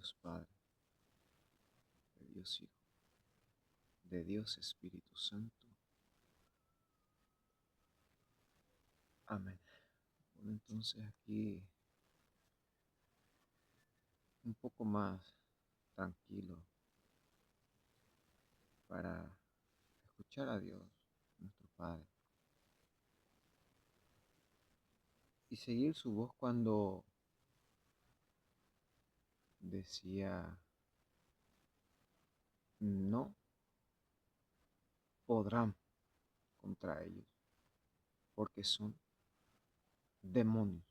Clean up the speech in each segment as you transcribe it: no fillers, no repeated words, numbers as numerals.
Dios Padre, de Dios Hijo, de Dios Espíritu Santo. Amén. Bueno, entonces aquí un poco más tranquilo para escuchar a Dios, nuestro Padre, y seguir su voz cuando decía, no podrán contra ellos, porque son demonios.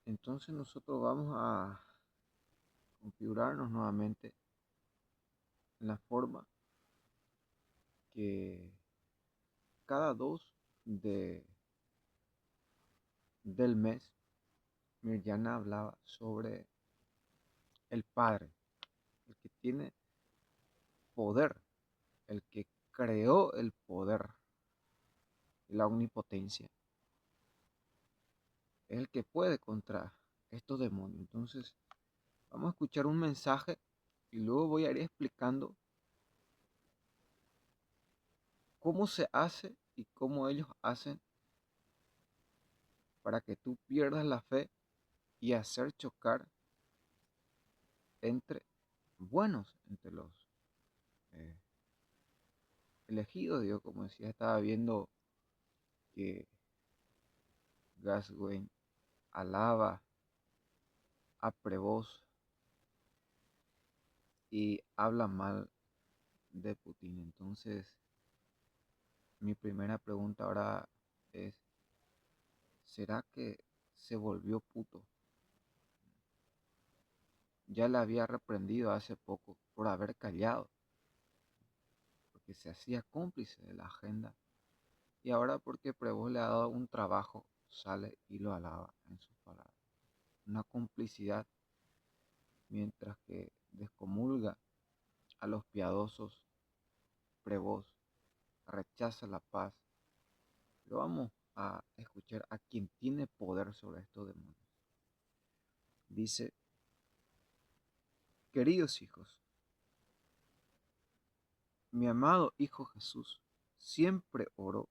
Entonces nosotros vamos a configurarnos nuevamente en la forma que cada 2 del mes Mirjana hablaba sobre el Padre, el que tiene poder, el que creó el poder y la omnipotencia, es el que puede contra estos demonios. Entonces, vamos a escuchar un mensaje y luego voy a ir explicando cómo se hace y cómo ellos hacen para que tú pierdas la fe y hacer chocar entre buenos, entre los eh, elegidos. Dios, como decía, estaba viendo que Gaswain alaba a Prevost y habla mal de Putin. Entonces, mi primera pregunta ahora es, ¿será que se volvió puto? Ya le había reprendido hace poco por haber callado, porque se hacía cómplice de la agenda, y ahora porque Prevost le ha dado un trabajo, sale y lo alaba en sus palabras. Una complicidad, mientras que descomulga a los piadosos. Prevost rechaza la paz. Lo vamos a escuchar a quien tiene poder sobre estos demonios. Dice, queridos hijos, mi amado Hijo Jesús siempre oró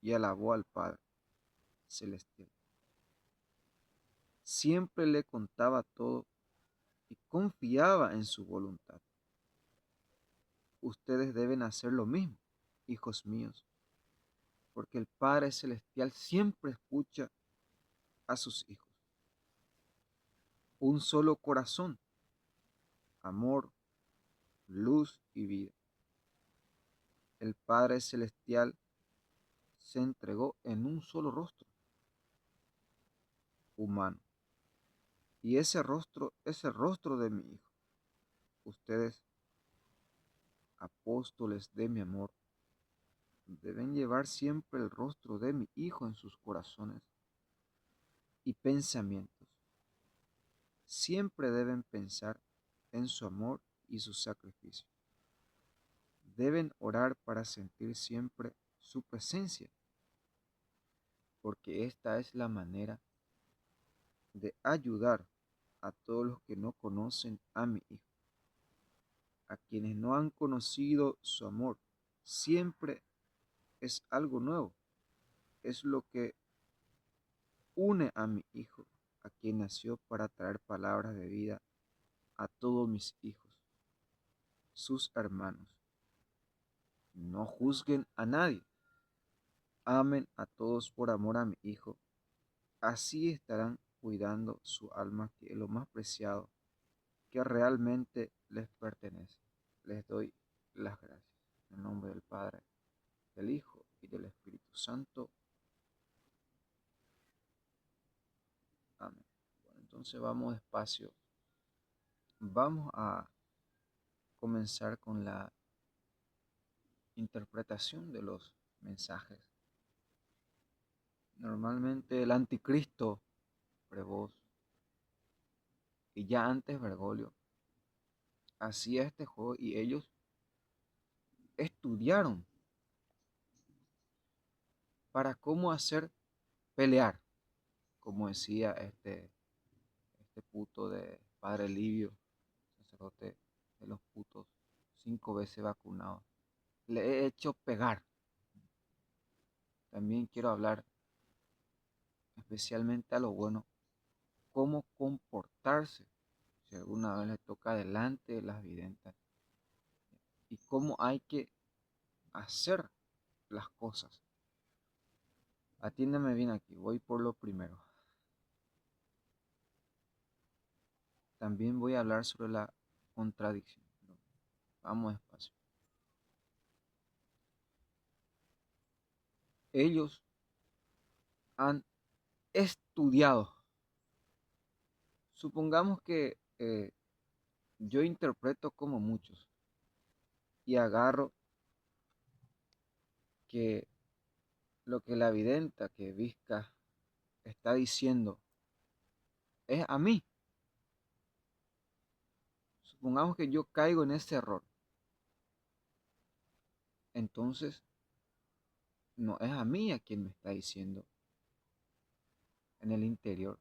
y alabó al Padre Celestial. Siempre le contaba todo y confiaba en su voluntad. Ustedes deben hacer lo mismo, hijos míos, porque el Padre Celestial siempre escucha a sus hijos. Un solo corazón, amor, luz y vida. El Padre Celestial se entregó en un solo rostro humano. Y ese rostro es el rostro de mi Hijo. Ustedes, apóstoles de mi amor, deben llevar siempre el rostro de mi Hijo en sus corazones y pensamientos. Siempre deben pensar en su amor y su sacrificio. Deben orar para sentir siempre su presencia, porque esta es la manera de ayudar a todos los que no conocen a mi Hijo, a quienes no han conocido su amor. Siempre es algo nuevo, es lo que une a mi Hijo, a quien nació para traer palabras de vida a todos mis hijos, sus hermanos. No juzguen a nadie, amen a todos por amor a mi Hijo, así estarán cuidando su alma, que es lo más preciado que realmente les pertenece. Les doy las gracias. En el nombre del Padre, del Hijo y del Espíritu Santo. Amén. Bueno, entonces vamos despacio. Vamos a comenzar con la interpretación de los mensajes. Normalmente el anticristo, Prevost, y ya antes Bergoglio, hacía este juego y ellos estudiaron para cómo hacer pelear, como decía este puto de Padre Livio, sacerdote de los putos 5 veces vacunado. Le he hecho pegar. También quiero hablar especialmente a lo bueno, cómo comportarse si alguna vez le toca delante de las videntas y cómo hay que hacer las cosas. Atiéndame bien aquí, voy por lo primero. También voy a hablar sobre la contradicción. Vamos despacio. Ellos han estudiado. Supongamos que yo interpreto como muchos y agarro que lo que la videnta, que Vizca está diciendo, es a mí. Supongamos que yo caigo en ese error. Entonces, no es a mí a quien me está diciendo en el interior,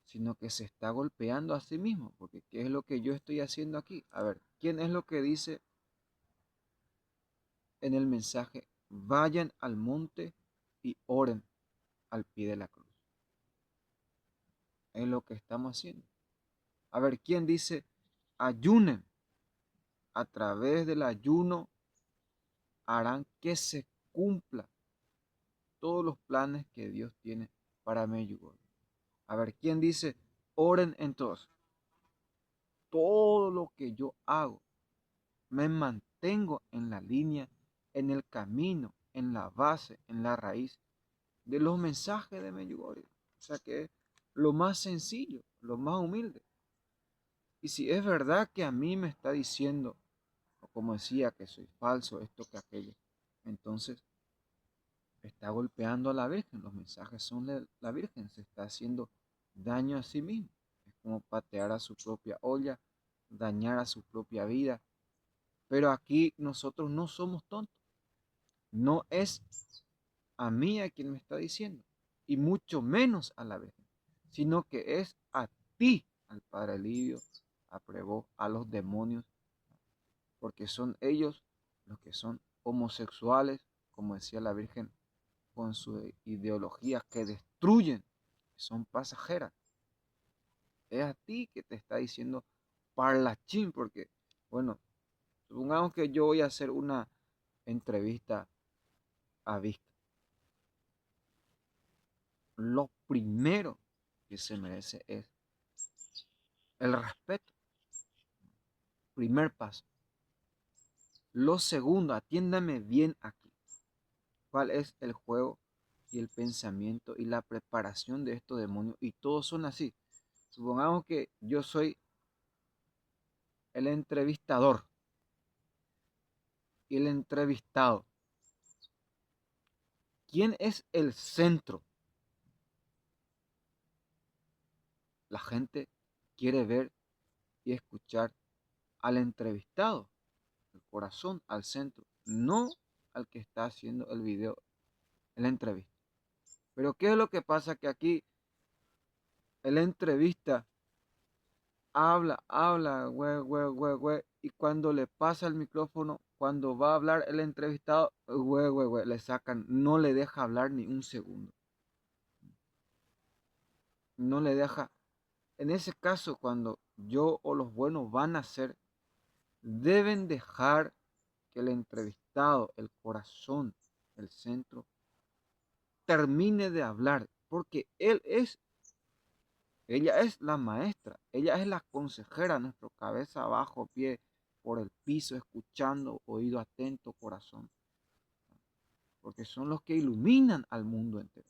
sino que se está golpeando a sí mismo, porque ¿qué es lo que yo estoy haciendo aquí? A ver, ¿quién es lo que dice en el mensaje? Vayan al monte y oren al pie de la cruz. Es lo que estamos haciendo. A ver, ¿quién dice ayunen? A través del ayuno harán que se cumpla todos los planes que Dios tiene para Medjugorje. A ver, ¿quién dice oren entonces? Todo lo que yo hago, me mantengo en la línea, en el camino, en la base, en la raíz de los mensajes de Medjugorje. O sea que es lo más sencillo, lo más humilde. Y si es verdad que a mí me está diciendo, o como decía, que soy falso, esto que aquello, entonces está golpeando a la Virgen. Los mensajes son de la Virgen, se está haciendo daño a sí mismo. Es como patear a su propia olla, dañar a su propia vida. Pero aquí nosotros no somos tontos. No es a mí a quien me está diciendo, y mucho menos a la Virgen, sino que es a ti, al Padre Livio, a Prevot, a los demonios, porque son ellos los que son homosexuales, como decía la Virgen, con sus ideologías que destruyen, que son pasajeras. Es a ti que te está diciendo parlachín, porque, bueno, supongamos que yo voy a hacer una entrevista a Vizca. Lo primero que se merece es el respeto. Primer paso. Lo segundo, atiéndame bien aquí. ¿Cuál es el juego y el pensamiento y la preparación de estos demonios? Y todos son así. Supongamos que yo soy el entrevistador y el entrevistado. ¿Quién es el centro? La gente quiere ver y escuchar al entrevistado, el corazón, al centro, no al que está haciendo el video, la entrevista. Pero ¿qué es lo que pasa? Que aquí el entrevista habla, güey, güey, güey, güey, y cuando le pasa el micrófono, cuando va a hablar el entrevistado, güey, güey, güey, le sacan, no le deja hablar ni un segundo. No le deja. En ese caso, cuando yo o los buenos van a hacer, deben dejar que el entrevistado, el corazón, el centro, termine de hablar, porque ella es la maestra, ella es la consejera, nuestra cabeza abajo, pie por el piso, escuchando, oído atento, corazón, porque son los que iluminan al mundo entero.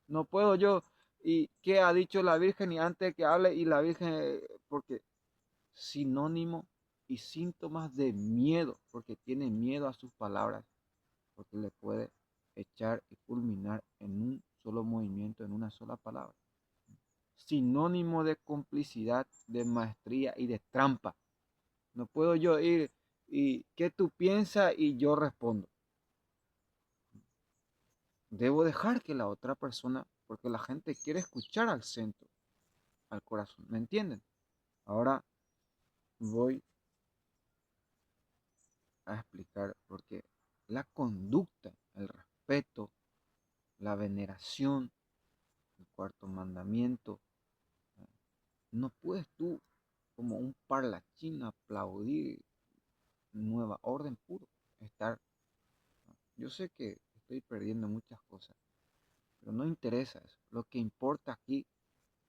No puedo yo, y qué ha dicho la Virgen, y antes que hable, y la Virgen, porque sinónimo y síntomas de miedo, porque tiene miedo a sus palabras, porque le puede echar y culminar en un solo movimiento, en una sola palabra. Sinónimo de complicidad, de maestría y de trampa. No puedo yo ir y ¿qué tú piensas? Y yo respondo. Debo dejar que la otra persona, porque la gente quiere escuchar al centro, al corazón, ¿me entienden? Ahora, voy a explicar porque la conducta, el respeto, la veneración, el cuarto mandamiento, no puedes tú como un parlachín aplaudir nueva orden puro, estar. Yo sé que estoy perdiendo muchas cosas, pero no interesa eso. Lo que importa aquí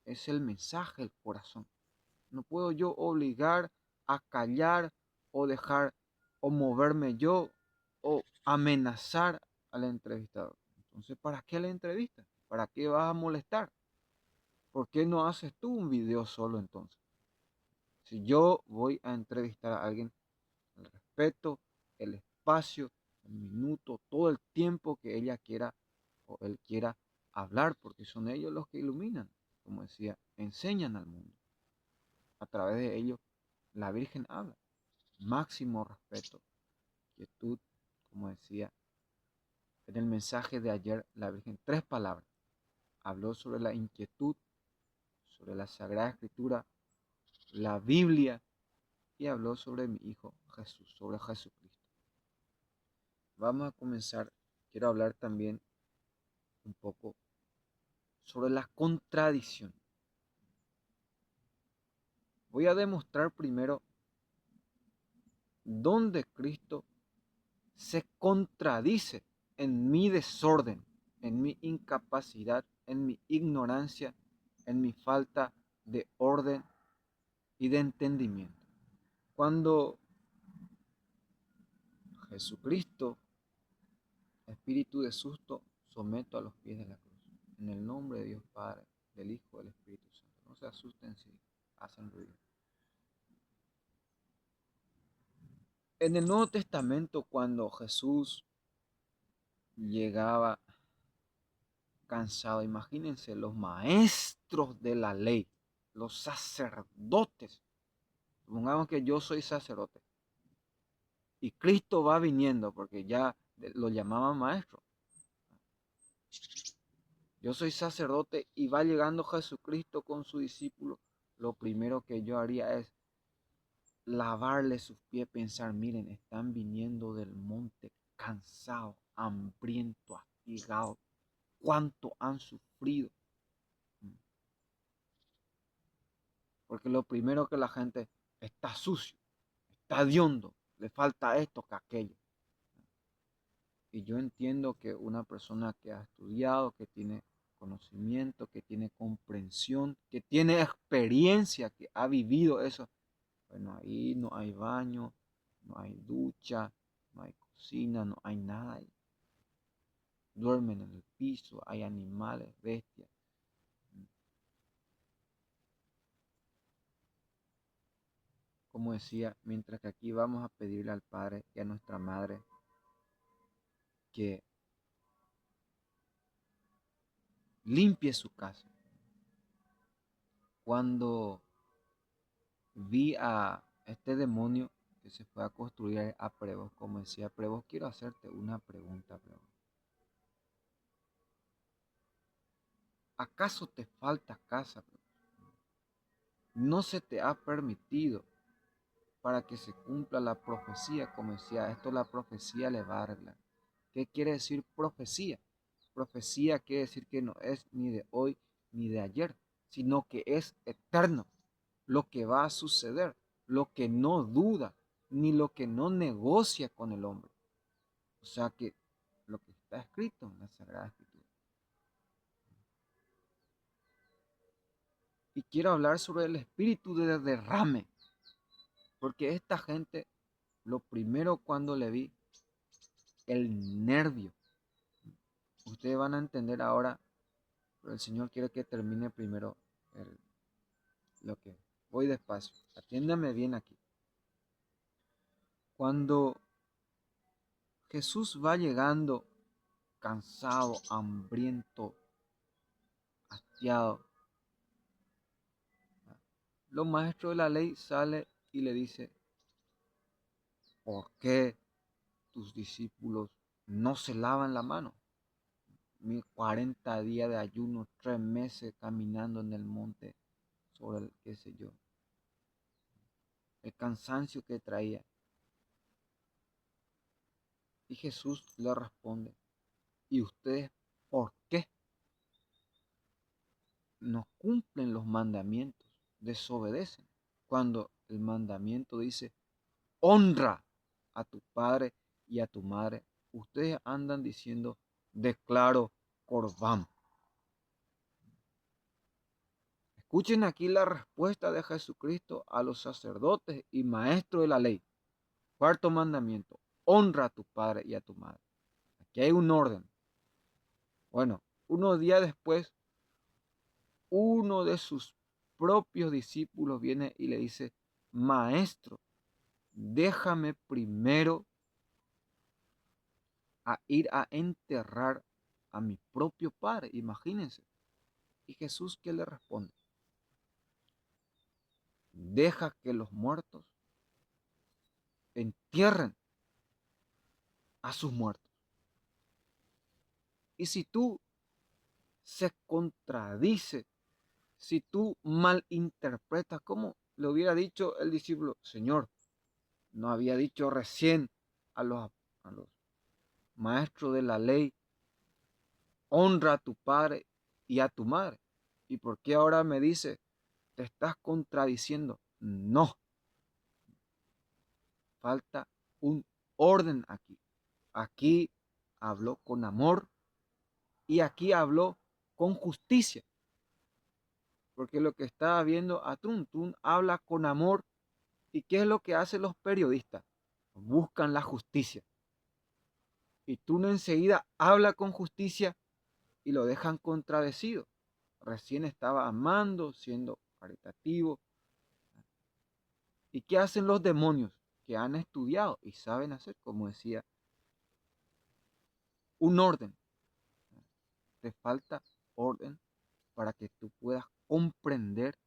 es el mensaje del corazón. No puedo yo obligar a callar o dejar o moverme yo o amenazar al entrevistador. Entonces, ¿para qué la entrevista? ¿Para qué vas a molestar? ¿Por qué no haces tú un video solo entonces? Si yo voy a entrevistar a alguien, el respeto, el espacio, el minuto, todo el tiempo que ella quiera o él quiera hablar, porque son ellos los que iluminan, como decía, enseñan al mundo. A través de ellos, la Virgen habla. Máximo respeto, quietud, como decía en el mensaje de ayer, la Virgen, 3 palabras. Habló sobre la inquietud, sobre la Sagrada Escritura, la Biblia y habló sobre mi Hijo Jesús, sobre Jesucristo. Vamos a comenzar. Quiero hablar también un poco sobre la contradicción. Voy a demostrar primero dónde Cristo se contradice en mi desorden, en mi incapacidad, en mi ignorancia, en mi falta de orden y de entendimiento. Cuando Jesucristo, espíritu de susto, someto a los pies de la cruz. En el nombre de Dios Padre, del Hijo, del Espíritu Santo. No se asusten si hacen ruido. En el Nuevo Testamento, cuando Jesús llegaba cansado, imagínense los maestros de la ley, los sacerdotes. Supongamos que yo soy sacerdote y Cristo va viniendo porque ya lo llamaban maestro. Yo soy sacerdote y va llegando Jesucristo con su discípulo. Lo primero que yo haría es lavarle sus pies, pensar, miren, están viniendo del monte cansados, hambrientos, hastigados. Cuánto han sufrido. Porque lo primero que la gente está sucio, está hediondo, le falta esto que aquello. Y yo entiendo que una persona que ha estudiado, que tiene conocimiento, que tiene comprensión, que tiene experiencia, que ha vivido eso, bueno, ahí no hay baño, no hay ducha, no hay cocina, no hay nada ahí. Duermen en el piso, hay animales, bestias. Como decía, mientras que aquí vamos a pedirle al Padre y a nuestra Madre que limpie su casa. Cuando vi a este demonio que se fue a construir a Prevos, como decía Prevos, quiero hacerte una pregunta, Prevos. ¿Acaso te falta casa, Prevos? No se te ha permitido para que se cumpla la profecía, como decía, esto la profecía le va a arreglar. ¿Qué quiere decir profecía? Profecía quiere decir que no es ni de hoy ni de ayer, sino que es eterno, lo que va a suceder, lo que no duda, ni lo que no negocia con el hombre. O sea que lo que está escrito en la Sagrada Escritura. Y quiero hablar sobre el espíritu de derrame, porque esta gente, lo primero cuando le vi, el nervio. Ustedes van a entender ahora, pero el Señor quiere que termine primero lo que voy despacio. Atiéndame bien aquí. Cuando Jesús va llegando cansado, hambriento, hastiado, los maestros de la ley sale y le dice, ¿por qué tus discípulos no se lavan la mano? 40 días de ayuno, 3 meses caminando en el monte sobre el qué sé yo. el cansancio que traía. Y Jesús le responde, ¿y ustedes por qué no cumplen los mandamientos? Desobedecen. Cuando el mandamiento dice, honra a tu padre y a tu madre, ustedes andan diciendo, declaro Corbán. Escuchen aquí la respuesta de Jesucristo a los sacerdotes y maestros de la ley. Cuarto mandamiento, honra a tu padre y a tu madre. Aquí hay un orden. Bueno, unos días después, uno de sus propios discípulos viene y le dice, maestro, déjame primero a ir a enterrar a mi propio padre. Imagínense. ¿Y Jesús qué le responde? Deja que los muertos entierren a sus muertos. Y si tú se contradice, si tú malinterpretas, como le hubiera dicho el discípulo, Señor, no había dicho recién a los maestros de la ley, honra a tu padre y a tu madre. ¿Y por qué ahora me dice, te estás contradiciendo? No, falta un orden aquí. Aquí habló con amor y aquí habló con justicia. Porque lo que estaba viendo a Tun habla con amor. ¿Y qué es lo que hacen los periodistas? Buscan la justicia. Y Tun enseguida habla con justicia y lo dejan contradecido. Recién estaba amando, siendo caritativo. ¿Y qué hacen los demonios? Que han estudiado y saben hacer, como decía, un orden. Te falta orden para que tú puedas comprender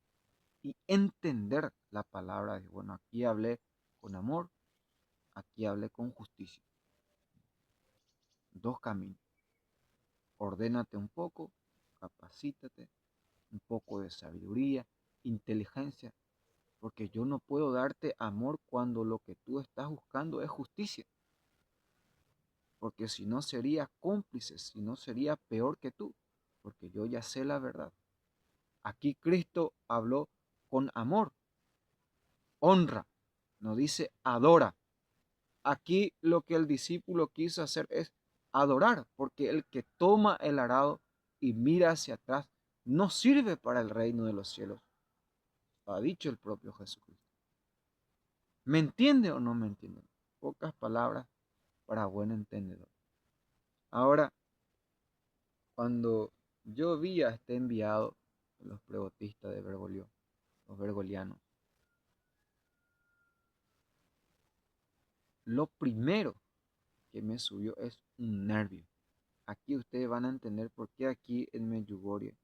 y entender la palabra de Dios. Bueno, aquí hablé con amor, aquí hablé con justicia. Dos caminos. Ordénate un poco, capacítate, un poco de sabiduría, inteligencia, porque yo no puedo darte amor cuando lo que tú estás buscando es justicia, porque si no sería cómplice, si no sería peor que tú, porque yo ya sé la verdad. Aquí Cristo habló con amor, honra, no dice adora. Aquí lo que el discípulo quiso hacer es adorar, porque el que toma el arado y mira hacia atrás no sirve para el reino de los cielos. Ha dicho el propio Jesucristo. ¿Me entiende o no me entiende? Pocas palabras para buen entendedor. Ahora, cuando yo vi a este enviado de los pregotistas de Bergoglio, los bergolianos, lo primero que me subió es un nervio. Aquí ustedes van a entender por qué aquí en Medjugorje,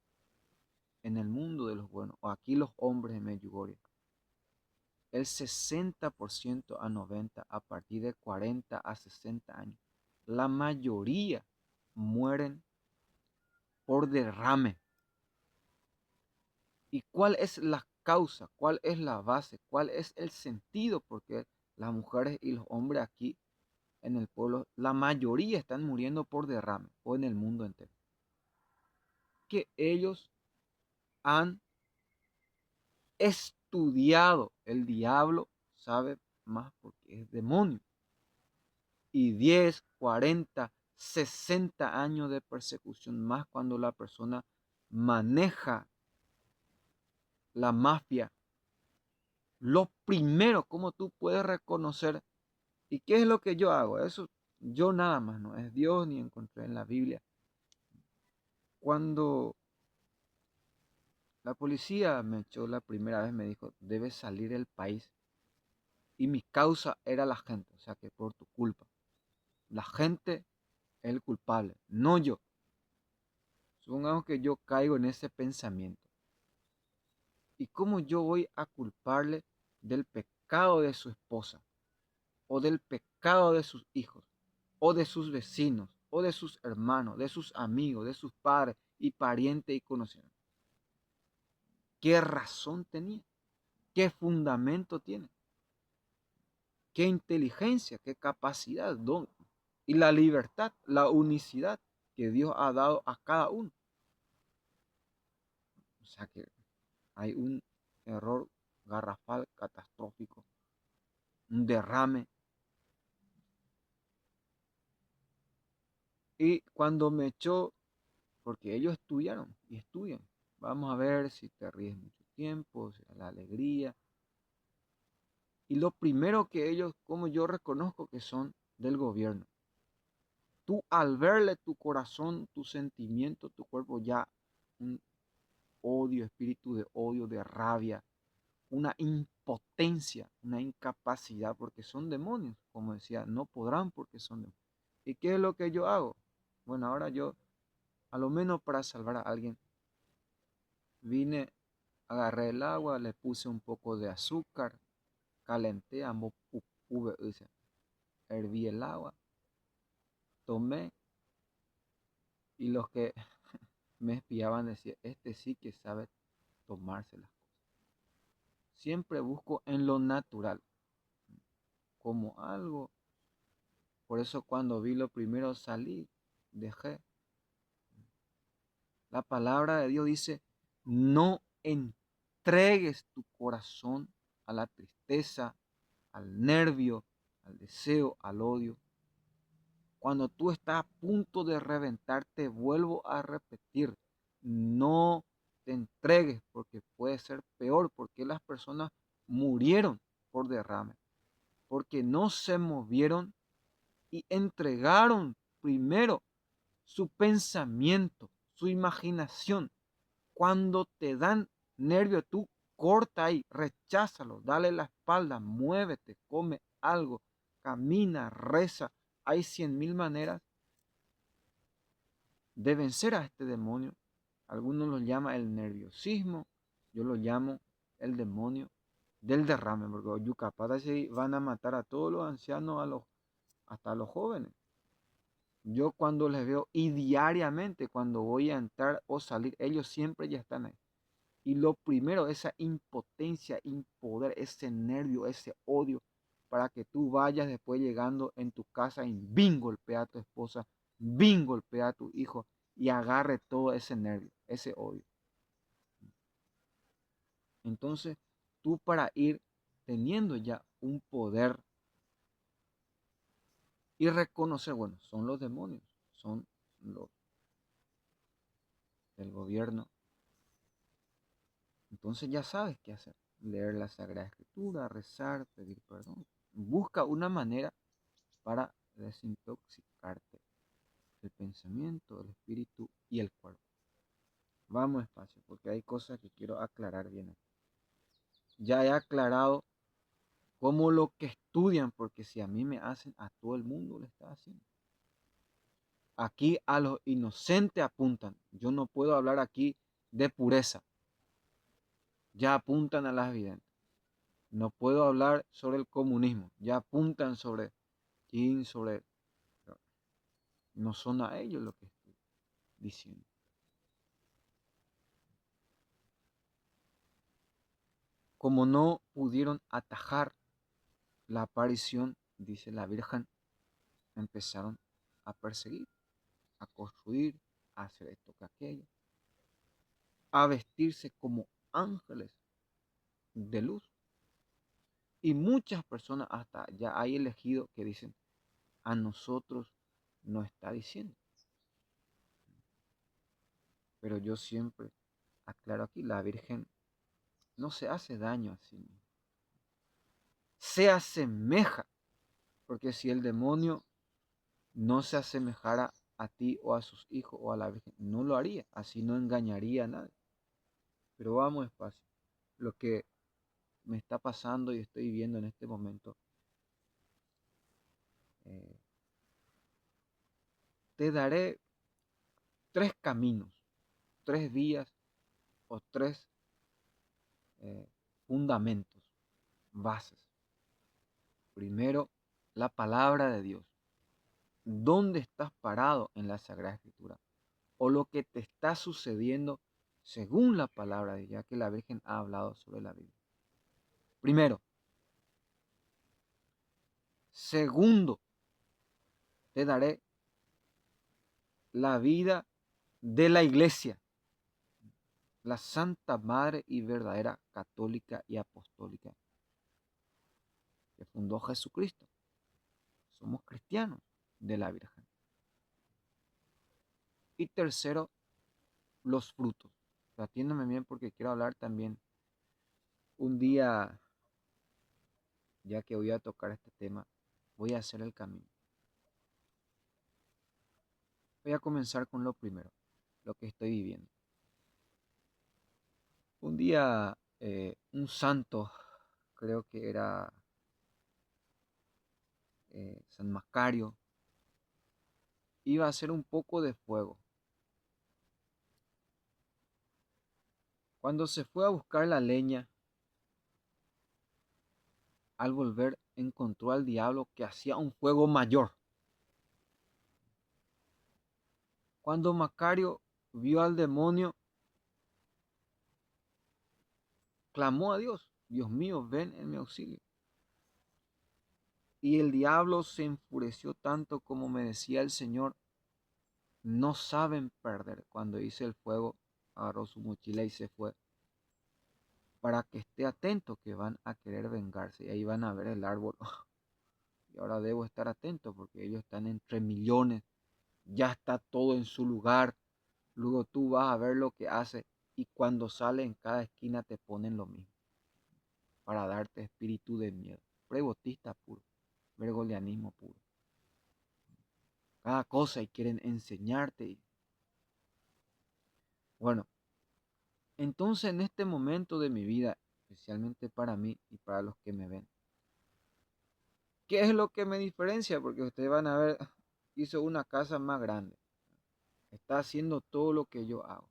en el mundo de los buenos, o aquí los hombres de Medjugorje, el 60% a 90%, a partir de 40 a 60 años, la mayoría mueren por derrame. ¿Y cuál es la causa? ¿Cuál es la base? ¿Cuál es el sentido? Porque las mujeres y los hombres aquí en el pueblo, la mayoría están muriendo por derrame o en el mundo entero. Que ellos han estudiado. El diablo sabe más porque es demonio. Y 10, 40, 60 años de persecución más cuando la persona maneja la mafia. Lo primero, ¿cómo tú puedes reconocer? ¿Y qué es lo que yo hago? Eso yo nada más, no es Dios ni encontré en la Biblia. Cuando la policía me echó la primera vez, me dijo, debes salir del país. Y mi causa era la gente, o sea que por tu culpa. La gente es el culpable, no yo. Supongamos que yo caigo en ese pensamiento. ¿Y cómo yo voy a culparle del pecado de su esposa? O del pecado de sus hijos, o de sus vecinos, o de sus hermanos, de sus amigos, de sus padres y parientes y conocidos? ¿Qué razón tenía? ¿Qué fundamento tiene? qué inteligencia, qué capacidad, don y la libertad, la unicidad que Dios ha dado a cada uno. O sea que hay un error garrafal, catastrófico, un derrame. Y cuando me echó, porque ellos estudiaron y estudian, vamos a ver si te ríes mucho tiempo, si la alegría. Y lo primero que ellos, como yo reconozco que son del gobierno, tú al verle tu corazón, tu sentimiento, tu cuerpo, ya un odio, espíritu de odio, de rabia, una impotencia, una incapacidad, porque son demonios, como decía, no podrán porque son demonios. ¿Y qué es lo que yo hago? Bueno, ahora yo, a lo menos para salvar a alguien, vine, agarré el agua, le puse un poco de azúcar, calenté, herví el agua, tomé, y los que me espiaban decían, este sí que sabe tomarse las cosas. Siempre busco en lo natural, como algo. Por eso cuando vi lo primero salí, dejé. La palabra de Dios dice, no entregues tu corazón a la tristeza, al nervio, al deseo, al odio. Cuando tú estás a punto de reventar, te vuelvo a repetir, no te entregues porque puede ser peor, porque las personas murieron por derrame, porque no se movieron y entregaron primero su pensamiento, su imaginación. Cuando te dan nervio, tú corta ahí, recházalo, dale la espalda, muévete, come algo, camina, reza. Hay 100.000 maneras de vencer a este demonio. Algunos lo llaman el nerviosismo, yo lo llamo el demonio del derrame, porque capaz van a matar a todos los ancianos, hasta a los jóvenes. Yo cuando les veo y diariamente cuando voy a entrar o salir, ellos siempre ya están ahí. Y lo primero, esa impotencia, impoder, ese nervio, ese odio, para que tú vayas después llegando en tu casa y bin golpea a tu esposa, bin golpea a tu hijo y agarre todo ese nervio, ese odio. Entonces, tú para ir teniendo ya un poder y reconocer, bueno, son los demonios, son los del gobierno. Entonces ya sabes qué hacer. Leer la Sagrada Escritura, rezar, pedir perdón. Busca una manera para desintoxicarte el pensamiento, el espíritu y el cuerpo. Vamos despacio, porque hay cosas que quiero aclarar bien aquí. Ya he aclarado cómo lo que estudian, porque si a mí me hacen, a todo el mundo le está haciendo. Aquí a los inocentes apuntan. Yo no puedo hablar aquí de pureza. Ya apuntan a las videntes. No puedo hablar sobre el comunismo. Ya apuntan sobre Kim, sobre... No son a ellos lo que estoy diciendo. Como no pudieron atajar la aparición, dice la Virgen, empezaron a perseguir, a construir, a hacer esto que aquello, a vestirse como ángeles de luz. Y muchas personas hasta ya hay elegido que dicen, a nosotros no está diciendo. Pero yo siempre aclaro aquí, la Virgen no se hace daño a sí misma. Se asemeja, porque si el demonio no se asemejara a ti o a sus hijos o a la Virgen, no lo haría, así no engañaría a nadie. Pero vamos despacio. Lo que me está pasando y estoy viendo en este momento, eh, te daré 3 caminos, 3 vías o 3 fundamentos, bases. Primero, la palabra de Dios. ¿Dónde estás parado en la Sagrada Escritura? O lo que te está sucediendo según la palabra de Dios, ya que la Virgen ha hablado sobre la Biblia. Primero, Segundo, te daré la vida de la iglesia, la Santa Madre y verdadera católica y apostólica que fundó Jesucristo. Somos cristianos de la Virgen. Y tercero, los frutos. Atiéndame bien porque quiero hablar también un día, ya que voy a tocar este tema, voy a hacer el camino. Voy a comenzar con lo primero, lo que estoy viviendo. Un día, un santo, creo que era San Macario, iba a hacer un poco de fuego. Cuando se fue a buscar la leña, al volver encontró al diablo que hacía un fuego mayor. Cuando Macario vio al demonio, clamó a Dios: Dios mío, ven en mi auxilio. Y el diablo se enfureció tanto, como me decía el Señor: no saben perder. Cuando hice el fuego, agarró su mochila y se fue, para que esté atento, que van a querer vengarse y ahí van a ver el árbol. Y ahora debo estar atento porque ellos están entre millones, ya está todo en su lugar. Luego tú vas a ver lo que hace, y cuando sale en cada esquina te ponen lo mismo, para darte espíritu de miedo. Prebotista puro, bergolianismo puro. Cada cosa y quieren enseñarte. Bueno, entonces en este momento de mi vida, especialmente para mí y para los que me ven, ¿qué es lo que me diferencia? Porque ustedes van a ver, hizo una casa más grande, está haciendo todo lo que yo hago.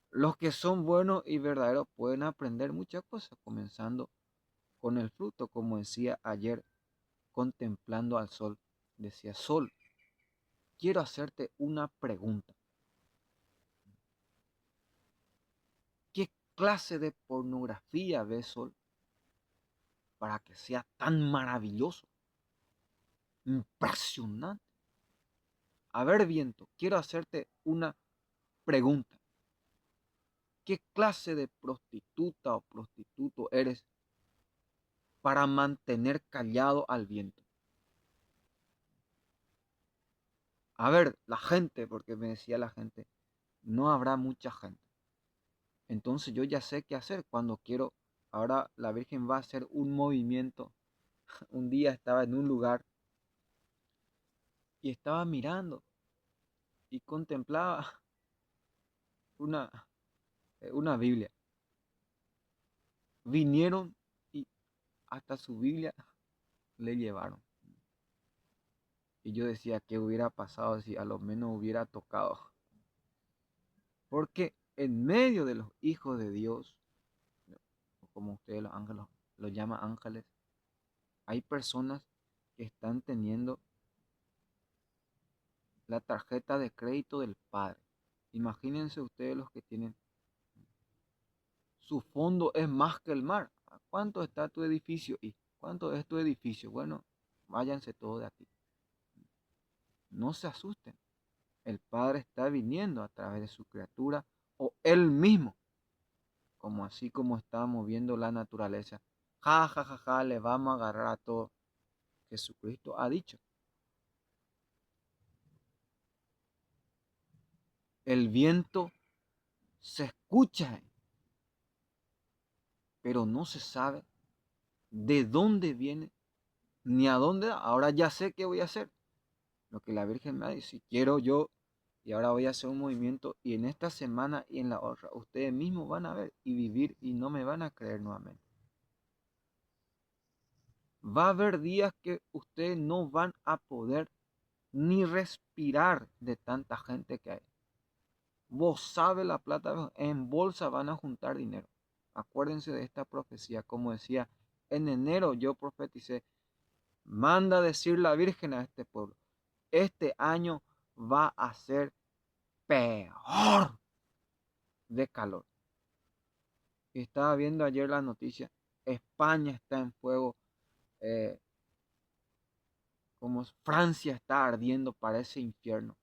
Los que son buenos y verdaderos pueden aprender muchas cosas, comenzando con el fruto, como decía ayer, contemplando al sol. Decía: Sol, quiero hacerte una pregunta. ¿Qué clase de pornografía ves, Sol, para que sea tan maravilloso? Impresionante. A ver, viento, quiero hacerte una pregunta. ¿Qué clase de prostituta o prostituto eres para mantener callado al viento? A ver, la gente, porque me decía la gente, no habrá mucha gente. Entonces yo ya sé qué hacer cuando quiero. Ahora la Virgen va a hacer un movimiento. Un día estaba en un lugar y estaba mirando y contemplaba una, una Biblia. Vinieron y hasta su Biblia le llevaron. Y yo decía: ¿qué hubiera pasado si a lo menos hubiera tocado? Porque en medio de los hijos de Dios, como ustedes los ángeles los llaman ángeles, hay personas que están teniendo la tarjeta de crédito del Padre. Imagínense ustedes los que tienen, su fondo es más que el mar. ¿Cuánto está tu edificio? ¿Y cuánto es tu edificio? Bueno, váyanse todos de aquí. No se asusten. El Padre está viniendo a través de su criatura, o Él mismo, como así como está moviendo la naturaleza. Ja, ja, ja, ja, le vamos a agarrar a todos. Jesucristo ha dicho: el viento se escucha, pero no se sabe de dónde viene ni a dónde da. Ahora ya sé qué voy a hacer. Lo que la Virgen me ha dicho: si quiero yo, y ahora voy a hacer un movimiento, y en esta semana y en la otra, ustedes mismos van a ver y vivir y no me van a creer nuevamente. Va a haber días que ustedes no van a poder ni respirar de tanta gente que hay. Vos sabes la plata, en bolsa van a juntar dinero. Acuérdense de esta profecía, como decía, en enero yo profeticé: manda a decir la Virgen a este pueblo, este año va a ser peor de calor. Estaba viendo ayer la noticia: España está en fuego, eh, como Francia está ardiendo para ese infierno.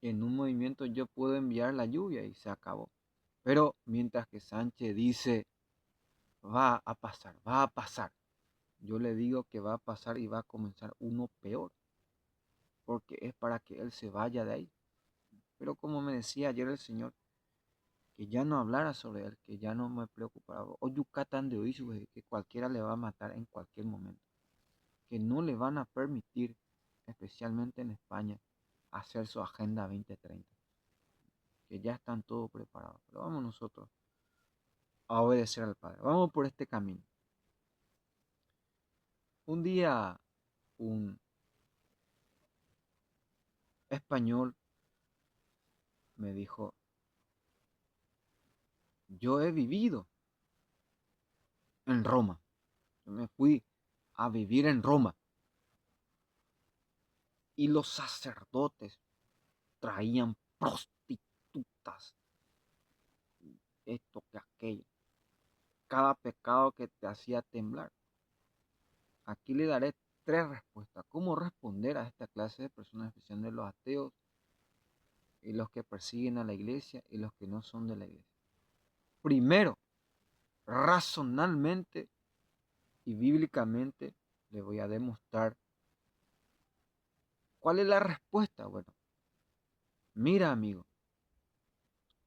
En un movimiento yo puedo enviar la lluvia y se acabó. Pero mientras que Sánchez dice, va a pasar, va a pasar, yo le digo que va a pasar y va a comenzar uno peor, porque es para que él se vaya de ahí. Pero como me decía ayer el Señor, que ya no hablara sobre él, que ya no me preocupara. O Yucatán de hoy, que cualquiera le va a matar en cualquier momento. Que no le van a permitir, especialmente en España, hacer su Agenda 2030. Que ya están todos preparados. Pero vamos nosotros a obedecer al Padre. Vamos por este camino. Un día, un español me dijo, yo he vivido en Roma. Yo me fui a vivir en Roma. Y los sacerdotes traían prostitutas, esto que aquello. Cada pecado que te hacía temblar. Aquí le daré 3 respuestas. ¿Cómo responder a esta clase de personas, especialmente los ateos y los que persiguen a la iglesia y los que no son de la iglesia? Primero, razonalmente y bíblicamente le voy a demostrar cuál es la respuesta. Bueno, mira amigo,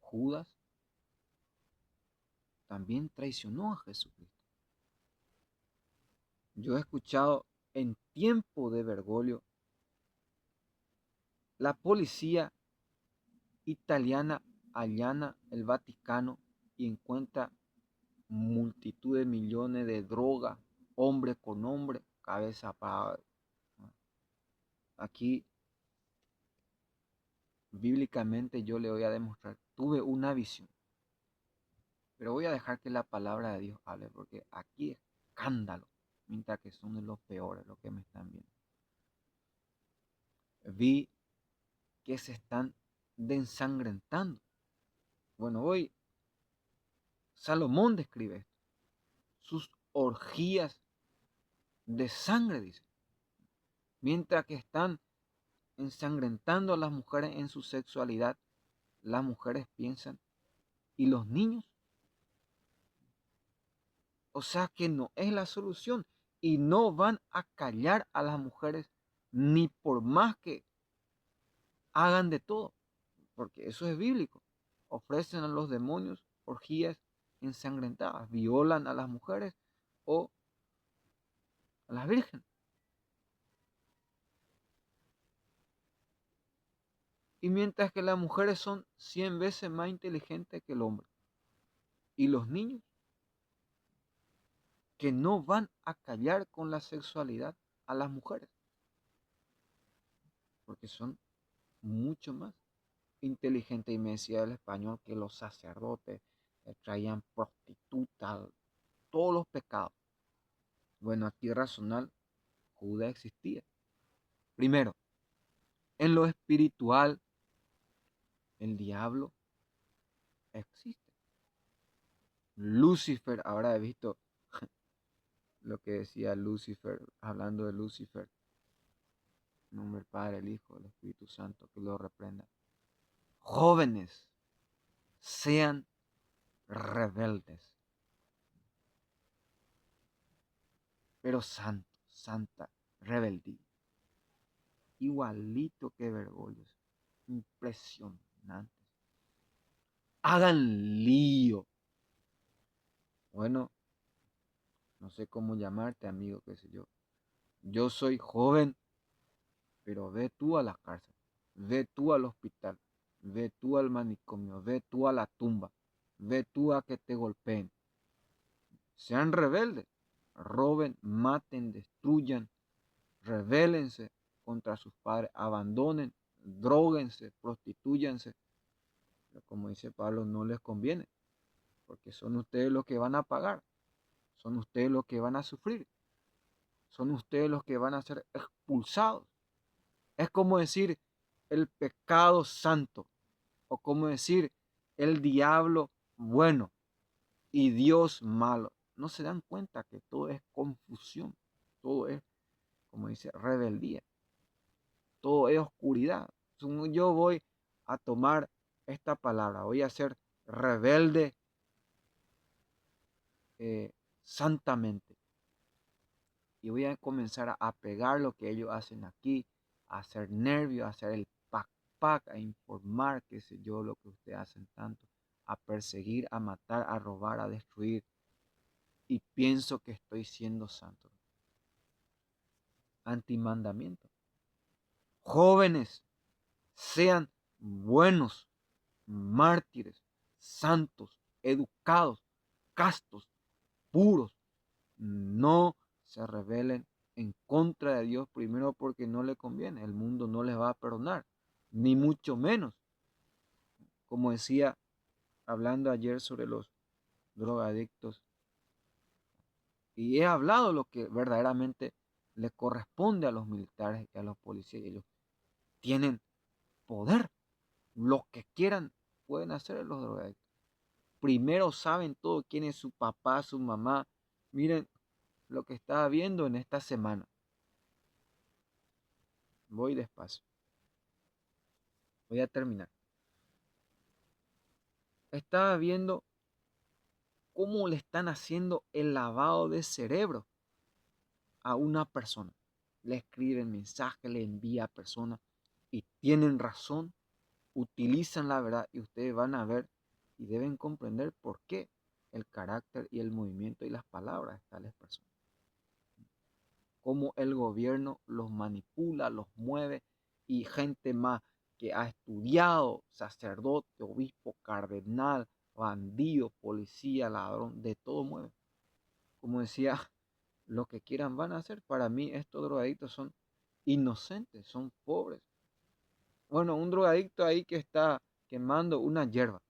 Judas también traicionó a Jesucristo. Yo he escuchado en tiempo de Bergoglio la policía italiana allana el Vaticano y encuentra multitud de millones de droga, hombre con hombre, cabeza para... Aquí, bíblicamente, yo le voy a demostrar, tuve una visión, pero voy a dejar que la palabra de Dios hable, porque aquí es escándalo, mientras que son de los peores los que me están viendo. Vi que se están desensangrentando. Bueno, hoy Salomón describe esto, sus orgías de sangre, dice, mientras que están ensangrentando a las mujeres en su sexualidad, las mujeres piensan, ¿y los niños? O sea que no es la solución y no van a callar a las mujeres ni por más que hagan de todo, porque eso es bíblico. Ofrecen a los demonios orgías ensangrentadas, violan a las mujeres o a las vírgenes. Y mientras que las mujeres son 100 veces más inteligentes que el hombre. Y los niños que no van a callar con la sexualidad a las mujeres. Porque son mucho más inteligentes. Y me decía el español que los sacerdotes traían prostitutas, todos los pecados. Bueno, aquí razonal, Judas existía. Primero, en lo espiritual, el diablo existe. Lucifer, ahora he visto lo que decía Lucifer, hablando de Lucifer, en nombre del Padre, el Hijo, el Espíritu Santo, que lo reprenda. Jóvenes, sean rebeldes, pero santos, santa rebeldía. Igualito que Bergoglio, impresionante. Hagan lío. Bueno, no sé cómo llamarte, amigo, qué sé yo. Yo soy joven, pero ve tú a la cárcel, ve tú al hospital, ve tú al manicomio, ve tú a la tumba, ve tú a que te golpeen. Sean rebeldes, roben, maten, destruyan, rebélense contra sus padres, abandonen, dróguense, prostitúyanse. Pero como dice Pablo, no les conviene, porque son ustedes los que van a pagar, son ustedes los que van a sufrir, son ustedes los que van a ser expulsados. Es como decir el pecado santo, o como decir el diablo bueno y Dios malo. No se dan cuenta que todo es confusión, todo es como dice, rebeldía. Todo es oscuridad. Yo voy a tomar esta palabra, voy a ser rebelde santamente. Y voy a comenzar a pegar lo que ellos hacen aquí, a hacer nervios, a hacer el pac, a informar, qué sé yo, lo que ustedes hacen tanto, a perseguir, a matar, a robar, a destruir. Y pienso que estoy siendo santo. Antimandamiento. Jóvenes, sean buenos, mártires, santos, educados, castos, puros. No se rebelen en contra de Dios, primero porque no le conviene, el mundo no les va a perdonar, ni mucho menos. Como decía, hablando ayer sobre los drogadictos, y he hablado lo que verdaderamente le corresponde a los militares y a los policías. Ellos tienen poder, lo que quieran pueden hacer los drogadictos. Primero saben todo quién es su papá, su mamá. Miren lo que estaba viendo en esta semana. Voy despacio. Voy a terminar. Estaba viendo cómo le están haciendo el lavado de cerebro a una persona. Le escriben mensajes, le envía a personas y tienen razón, utilizan la verdad y ustedes van a ver y deben comprender por qué el carácter y el movimiento y las palabras de tales personas. Cómo el gobierno los manipula, los mueve y gente más que ha estudiado, sacerdote, obispo, cardenal, bandido, policía, ladrón, de todo mueve. Como decía, lo que quieran van a hacer. Para mí estos drogadictos son inocentes, son pobres. Bueno, un drogadicto ahí que está quemando una hierba.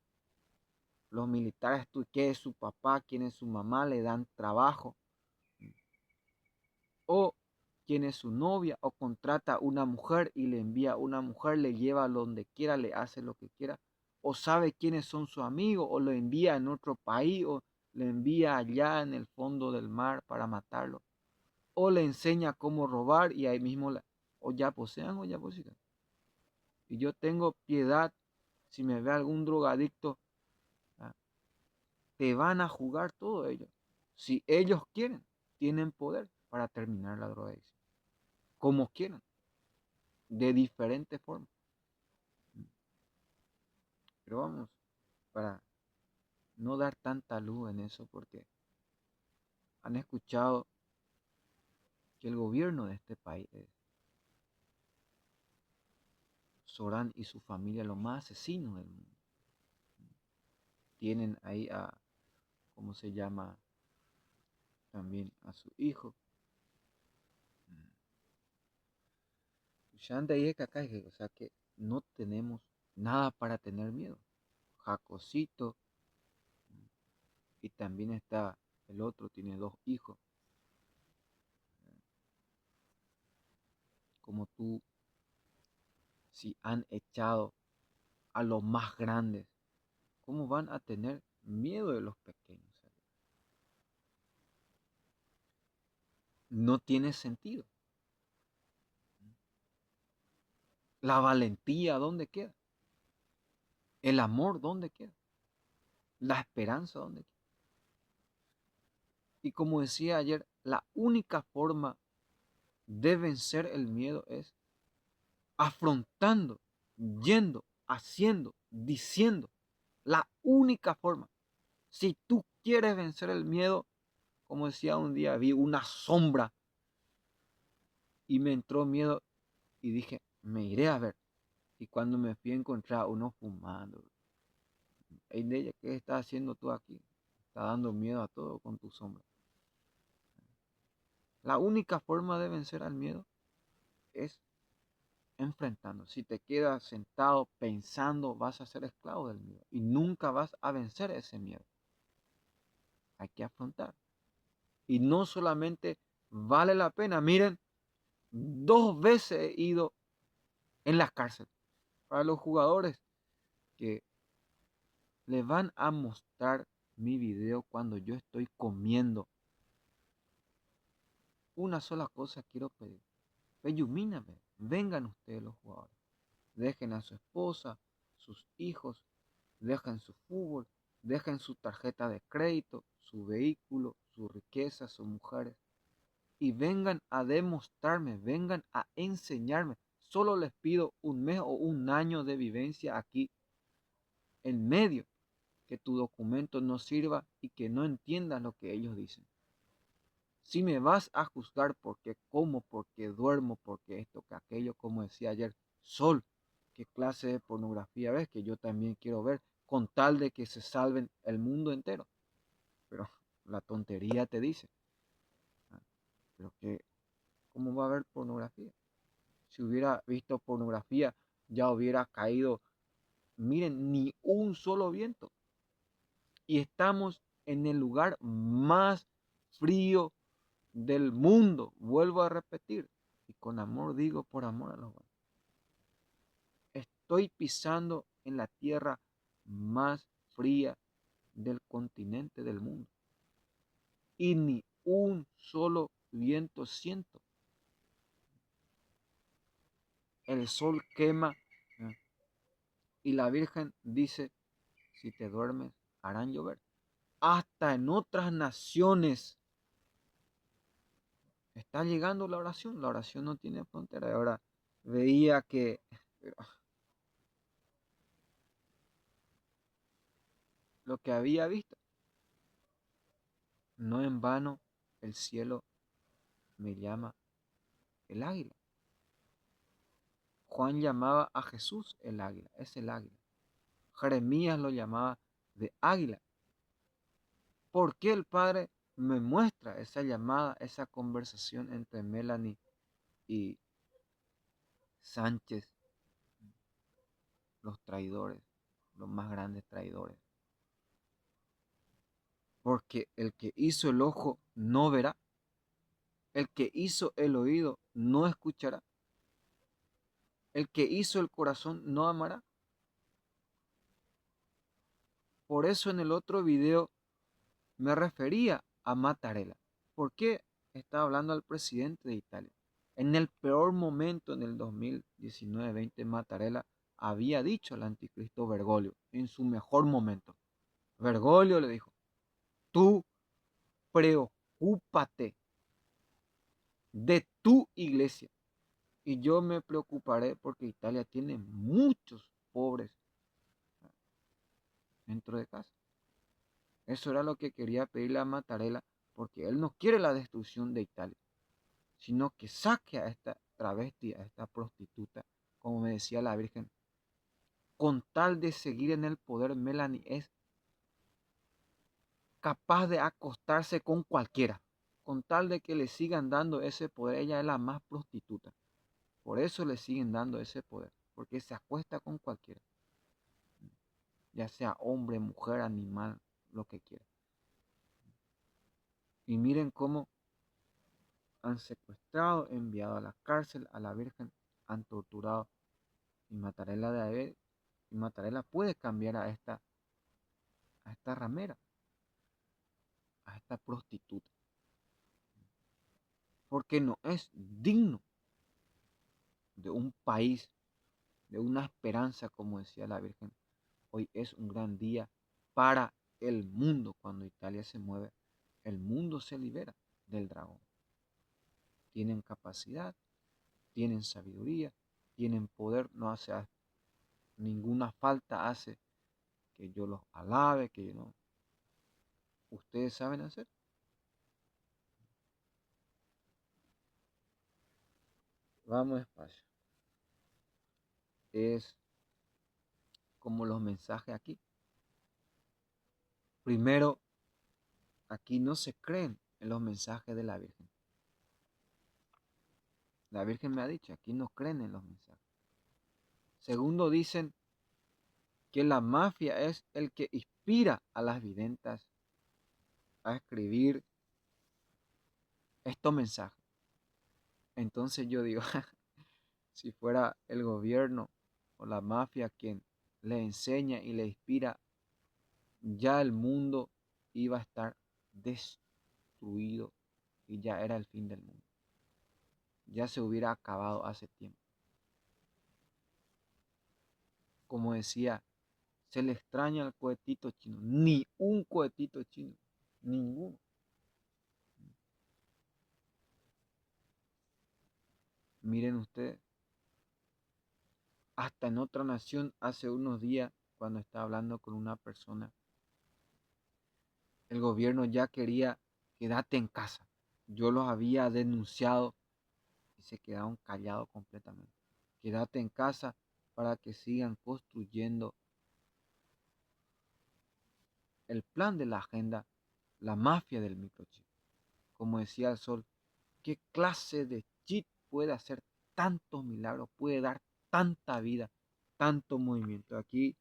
Los militares, ¿qué es su papá? ¿Quién es su mamá? Le dan trabajo. O quién es su novia, o contrata una mujer y le envía a una mujer, le lleva a donde quiera, le hace lo que quiera. O sabe quiénes son sus amigos, o lo envía en otro país, o le envía allá en el fondo del mar para matarlo. O le enseña cómo robar y ahí mismo o ya posean o ya posean. Y yo tengo piedad si me ve algún drogadicto, ¿ah? Te van a jugar todo ellos. Si ellos quieren, tienen poder para terminar la drogadicción. Como quieran, de diferentes formas. Pero vamos, para no dar tanta luz en eso, porque han escuchado que el gobierno de este país es Során y su familia los más asesinos del mundo. Tienen ahí a, ¿cómo se llama? También a su hijo. O sea que no tenemos nada para tener miedo. Jacosito, y también está el otro, tiene dos hijos. Como tú, si han echado a los más grandes, ¿cómo van a tener miedo de los pequeños? No tiene sentido. La valentía, ¿dónde queda? El amor, ¿dónde queda? La esperanza, ¿dónde queda? Y como decía ayer, la única forma de vencer el miedo es afrontando, yendo, haciendo, diciendo. La única forma. Si tú quieres vencer el miedo, como decía un día, vi una sombra y me entró miedo y dije, me iré a ver. Y cuando me fui a encontrar uno fumando, hey, de ella, ¿qué estás haciendo tú aquí? Está dando miedo a todo con tu sombra. La única forma de vencer al miedo es enfrentando. Si te quedas sentado pensando, vas a ser esclavo del miedo y nunca vas a vencer ese miedo. Hay que afrontar. Y no solamente vale la pena. Miren, 2 veces he ido en la cárcel. Para los jugadores que le van a mostrar mi video cuando yo estoy comiendo. Una sola cosa quiero pedir. Peyumíname, vengan ustedes los jugadores. Dejen a su esposa, sus hijos, dejen su fútbol, dejen su tarjeta de crédito, su vehículo, su riqueza, sus mujeres, y vengan a demostrarme, vengan a enseñarme. Solo les pido un mes o un año de vivencia aquí en medio, que tu documento no sirva y que no entiendas lo que ellos dicen. Si me vas a juzgar porque como, porque duermo, porque esto, que aquello, como decía ayer, Sol, ¿qué clase de pornografía ves? Que yo también quiero ver, con tal de que se salven el mundo entero. Pero la tontería te dice, ¿ah? Pero que, ¿cómo va a haber pornografía? Si hubiera visto pornografía, ya hubiera caído, miren, ni un solo viento. Y estamos en el lugar más frío del mundo, vuelvo a repetir, y con amor digo, por amor a los buenos. Estoy pisando en la tierra más fría del continente del mundo y ni un solo viento siento. El sol quema, ¿eh? Y la Virgen dice, si te duermes, harán llover. Hasta en otras naciones está llegando la oración no tiene frontera. Y ahora veía que lo que había visto, no en vano el cielo me llama el águila. Juan llamaba a Jesús el águila, es el águila. Jeremías lo llamaba de águila. ¿Por qué el Padre me muestra esa llamada, esa conversación entre Melanie y Sánchez, los traidores, los más grandes traidores? Porque el que hizo el ojo no verá, el que hizo el oído no escuchará, el que hizo el corazón no amará. Por eso en el otro video me refería a Mattarella. ¿Por qué estaba hablando al presidente de Italia? En el peor momento, en el 2019-20, Mattarella había dicho al anticristo Bergoglio, en su mejor momento. Bergoglio le dijo, tú preocúpate de tu iglesia y yo me preocuparé porque Italia tiene muchos pobres dentro de casa. Eso era lo que quería pedirle a Mattarella, porque él no quiere la destrucción de Italia, sino que saque a esta travesti, a esta prostituta, como me decía la Virgen, con tal de seguir en el poder. Melanie es capaz de acostarse con cualquiera, con tal de que le sigan dando ese poder. Ella es la más prostituta, por eso le siguen dando ese poder, porque se acuesta con cualquiera, ya sea hombre, mujer, animal, lo que quiera. Y miren cómo han secuestrado, enviado a la cárcel a la Virgen, han torturado, y Mattarella puede cambiar a esta ramera, a esta prostituta, porque no es digno de un país, de una esperanza, como decía la Virgen. Hoy es un gran día para el mundo. Cuando Italia se mueve, el mundo se libera del dragón. Tienen capacidad, tienen sabiduría, tienen poder, no hace ninguna falta, hace que yo los alabe, que yo no. Ustedes saben hacer. Vamos despacio. Es como los mensajes aquí. Primero, aquí no se creen en los mensajes de la Virgen. La Virgen me ha dicho, aquí no creen en los mensajes. Segundo, dicen que la mafia es el que inspira a las videntes a escribir estos mensajes. Entonces yo digo, si fuera el gobierno o la mafia quien le enseña y le inspira, ya el mundo iba a estar destruido y ya era el fin del mundo. ya se hubiera acabado hace tiempo. Como decía, se le extraña al cohetito chino. Ni un cohetito chino. Ninguno. Miren ustedes, hasta en otra nación hace unos días, cuando estaba hablando con una persona, el gobierno ya quería quédate en casa. Yo los había denunciado y se quedaron callados completamente. Quédate en casa para que sigan construyendo el plan de la agenda, la mafia del microchip. Como decía el Sol, ¿qué clase de chip puede hacer tantos milagros, puede dar tanta vida, tanto movimiento? Aquí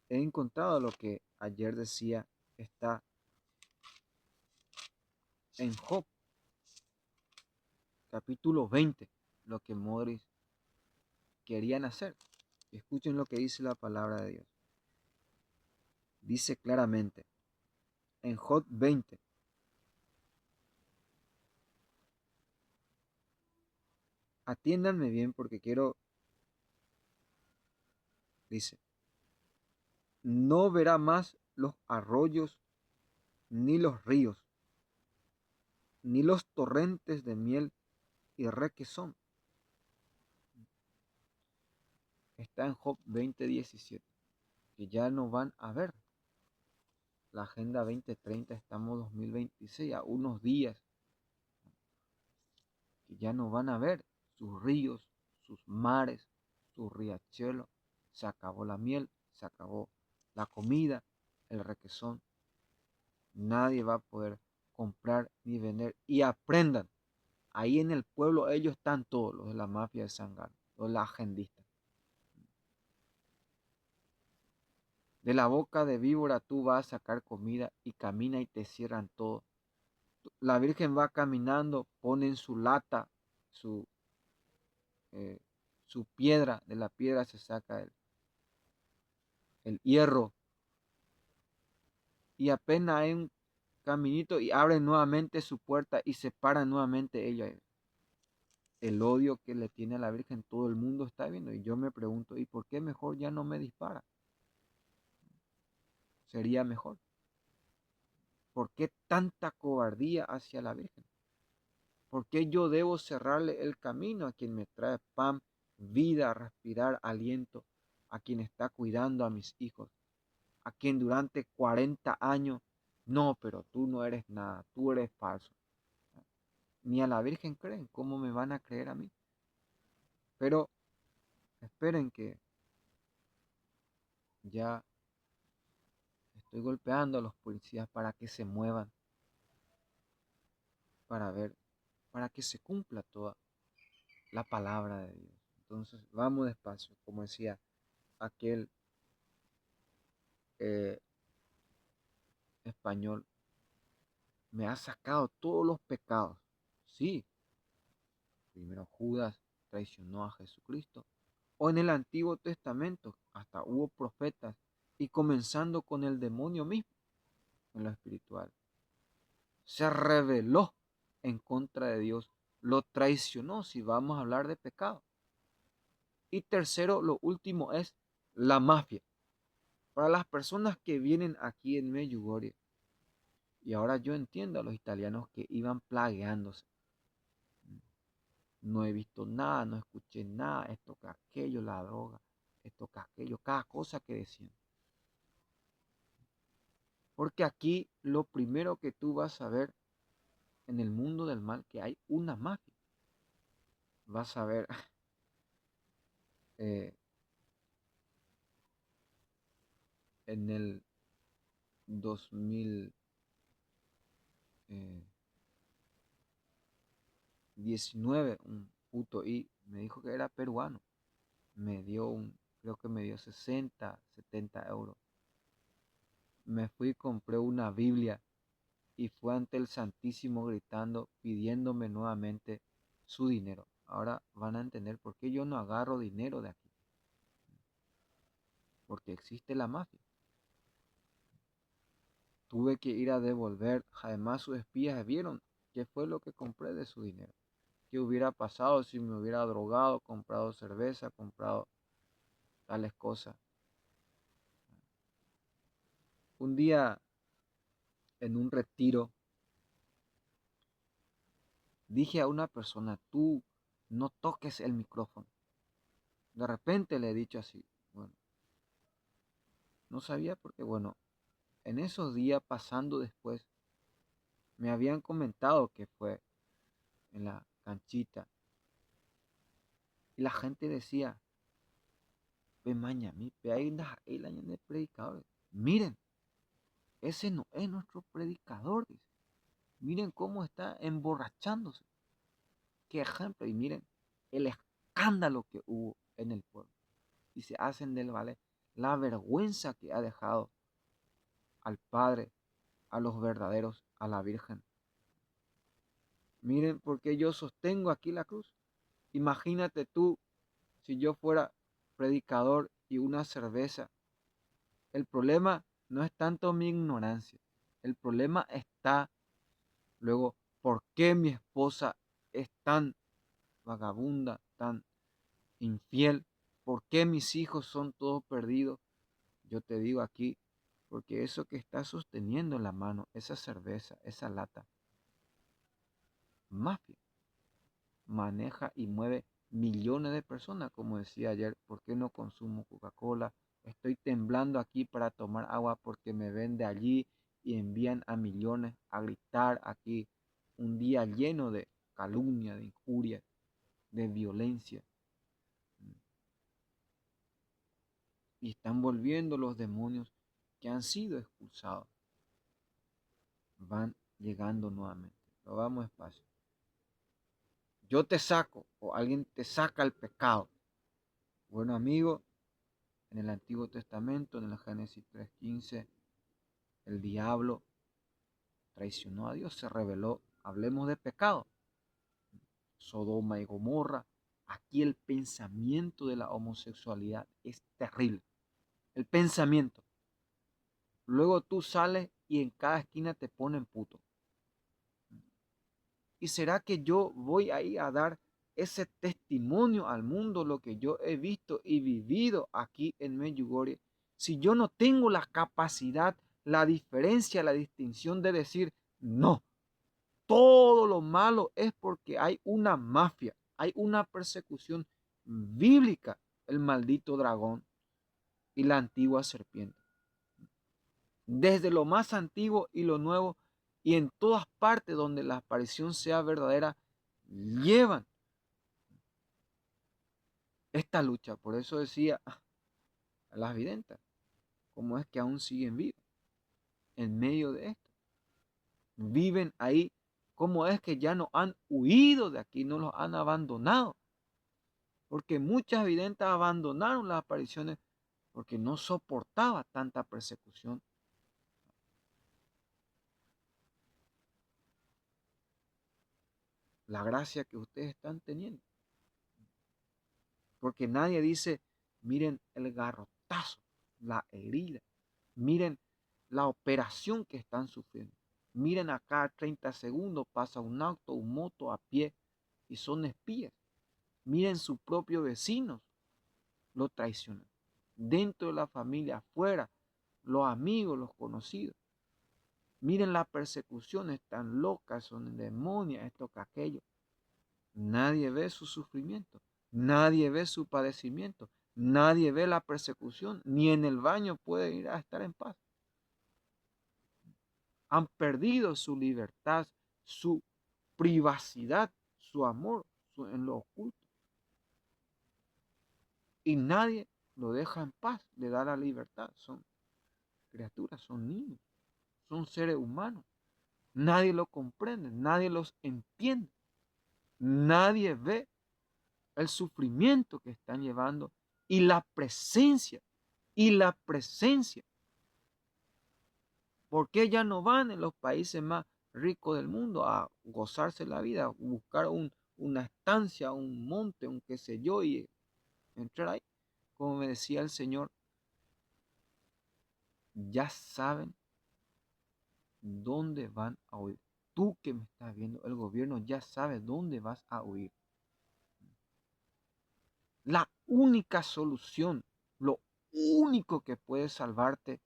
he encontrado lo que ayer decía, está en Job, capítulo 20, lo que Modris querían hacer. Escuchen lo que dice la palabra de Dios. Dice claramente, en Job 20, atiéndanme bien porque quiero, dice, no verá más los arroyos, ni los ríos, ni los torrentes de miel y requesón. Está en Job 20:17, que ya no van a ver. La Agenda 2030, estamos 2026, a unos días, que ya no van a ver sus ríos, sus mares, sus riachuelos. Se acabó la miel, se acabó la comida, el requesón. Nadie va a poder comprar ni vender. Y aprendan, ahí en el pueblo ellos están todos, los de la mafia de Sangalo, los de la agendista. De la boca de víbora tú vas a sacar comida y camina y te cierran todo. La Virgen va caminando, pone en su lata su, eh, su piedra, de la piedra se saca el hierro y apenas hay un caminito y abre nuevamente su puerta y se para nuevamente ella. El odio que le tiene a la Virgen todo el mundo está viendo y yo me pregunto, ¿y por qué mejor ya no me dispara? Sería mejor. ¿Por qué tanta cobardía hacia la Virgen? ¿Por qué yo debo cerrarle el camino a quien me trae pan, vida, respirar, aliento, a quien está cuidando a mis hijos, a quien durante 40 años, no, pero tú no eres nada, tú eres falso? Ni a la Virgen creen, ¿cómo me van a creer a mí? Pero esperen que ya estoy golpeando a los policías para que se muevan, para ver, para que se cumpla toda la palabra de Dios. Entonces, vamos despacio, como decía aquel eh, español, me ha sacado todos los pecados. Sí, primero Judas traicionó a Jesucristo. O en el Antiguo Testamento, hasta hubo profetas, y comenzando con el demonio mismo, en lo espiritual. Se rebeló en contra de Dios, lo traicionó, si vamos a hablar de pecado. Y tercero, lo último es la mafia. Para las personas que vienen aquí en Medjugorje, y ahora yo entiendo a los italianos que iban plagueándose. No he visto nada, no escuché nada, esto que aquello, la droga, esto que aquello, cada cosa que decían. Porque aquí lo primero que tú vas a ver en el mundo del mal, que hay una mafia. Vas a ver eh, en el 2019 un puto y me dijo que era peruano. Me dio creo que me dio 60, 70 euros. Me fui y compré una Biblia y fue ante el Santísimo gritando, pidiéndome nuevamente su dinero. Ahora van a entender por qué yo no agarro dinero de aquí. Porque existe la mafia. Tuve que ir a devolver. Además, sus espías vieron qué fue lo que compré de su dinero. qué hubiera pasado si me hubiera drogado, comprado cerveza, comprado tales cosas. Un día en un retiro dije a una persona, tú no toques el micrófono. De repente le he dicho así, bueno, no sabía porque, bueno, en esos días pasando después, me habían comentado que fue en la canchita y la gente decía, ve maña, mi pe ahí el año de predicadores. Miren, ese no es nuestro predicador, dice. Miren cómo está emborrachándose. Qué ejemplo. Y miren el escándalo que hubo en el pueblo. Y se hacen del vale la vergüenza que ha dejado al Padre, a los verdaderos, a la Virgen. Miren, porque yo sostengo aquí la cruz. Imagínate tú, si yo fuera predicador y una cerveza. El problema no es tanto mi ignorancia. El problema está luego, ¿por qué mi esposa es tan vagabunda, tan infiel? ¿Por qué mis hijos son todos perdidos? Yo te digo aquí, porque eso que está sosteniendo en la mano, esa cerveza, esa lata, mafia, maneja y mueve millones de personas, como decía ayer. ¿Por qué no consumo Coca-Cola? Estoy temblando aquí para tomar agua porque me ven de allí y envían a millones a gritar aquí un día lleno de calumnia, de injuria, de violencia. Y están volviendo los demonios que han sido expulsados. Van llegando nuevamente. Lo vamos despacio. Yo te saco o alguien te saca el pecado. Bueno, amigo, en el Antiguo Testamento, en el Génesis 3:15, el diablo traicionó a Dios, se rebeló. Hablemos de pecado. Sodoma y Gomorra. Aquí el pensamiento de la homosexualidad es terrible. El pensamiento. Luego tú sales y en cada esquina te ponen puto. ¿Y será que yo voy ahí a dar ese testimonio al mundo, lo que yo he visto y vivido aquí en Medjugorje, si yo no tengo la capacidad, la diferencia, la distinción de decir, no, todo lo malo es porque hay una mafia, hay una persecución bíblica, el maldito dragón y la antigua serpiente? Desde lo más antiguo y lo nuevo, y en todas partes donde la aparición sea verdadera, llevan esta lucha. Por eso decía a las videntas, cómo es que aún siguen vivas en medio de esto. Viven ahí, cómo es que ya no han huido de aquí, no los han abandonado. Porque muchas videntes abandonaron las apariciones porque no soportaba tanta persecución. La gracia que ustedes están teniendo. Porque nadie dice, miren el garrotazo, la herida, miren la operación que están sufriendo. Miren acá 30 segundos, pasa un auto, un moto a pie y son espías. Miren sus propios vecinos, lo traicionan. Dentro de la familia, afuera, los amigos, los conocidos. Miren las persecuciones tan locas, son demonios, esto que aquello. Nadie ve su sufrimiento, nadie ve su padecimiento, nadie ve la persecución, ni en el baño puede ir a estar en paz. Han perdido su libertad, su privacidad, su amor en lo oculto. Y nadie lo deja en paz, le da la libertad. Son criaturas, son niños, son seres humanos. Nadie lo comprende, nadie los entiende. Nadie ve el sufrimiento que están llevando y la presencia, y la presencia. ¿Por qué ya no van en los países más ricos del mundo a gozarse la vida, a buscar una estancia, un monte, un qué sé yo, y entrar ahí? Como me decía el Señor, ya saben dónde van a huir. tú que me estás viendo, el gobierno ya sabe dónde vas a huir. La única solución, lo único que puede salvarte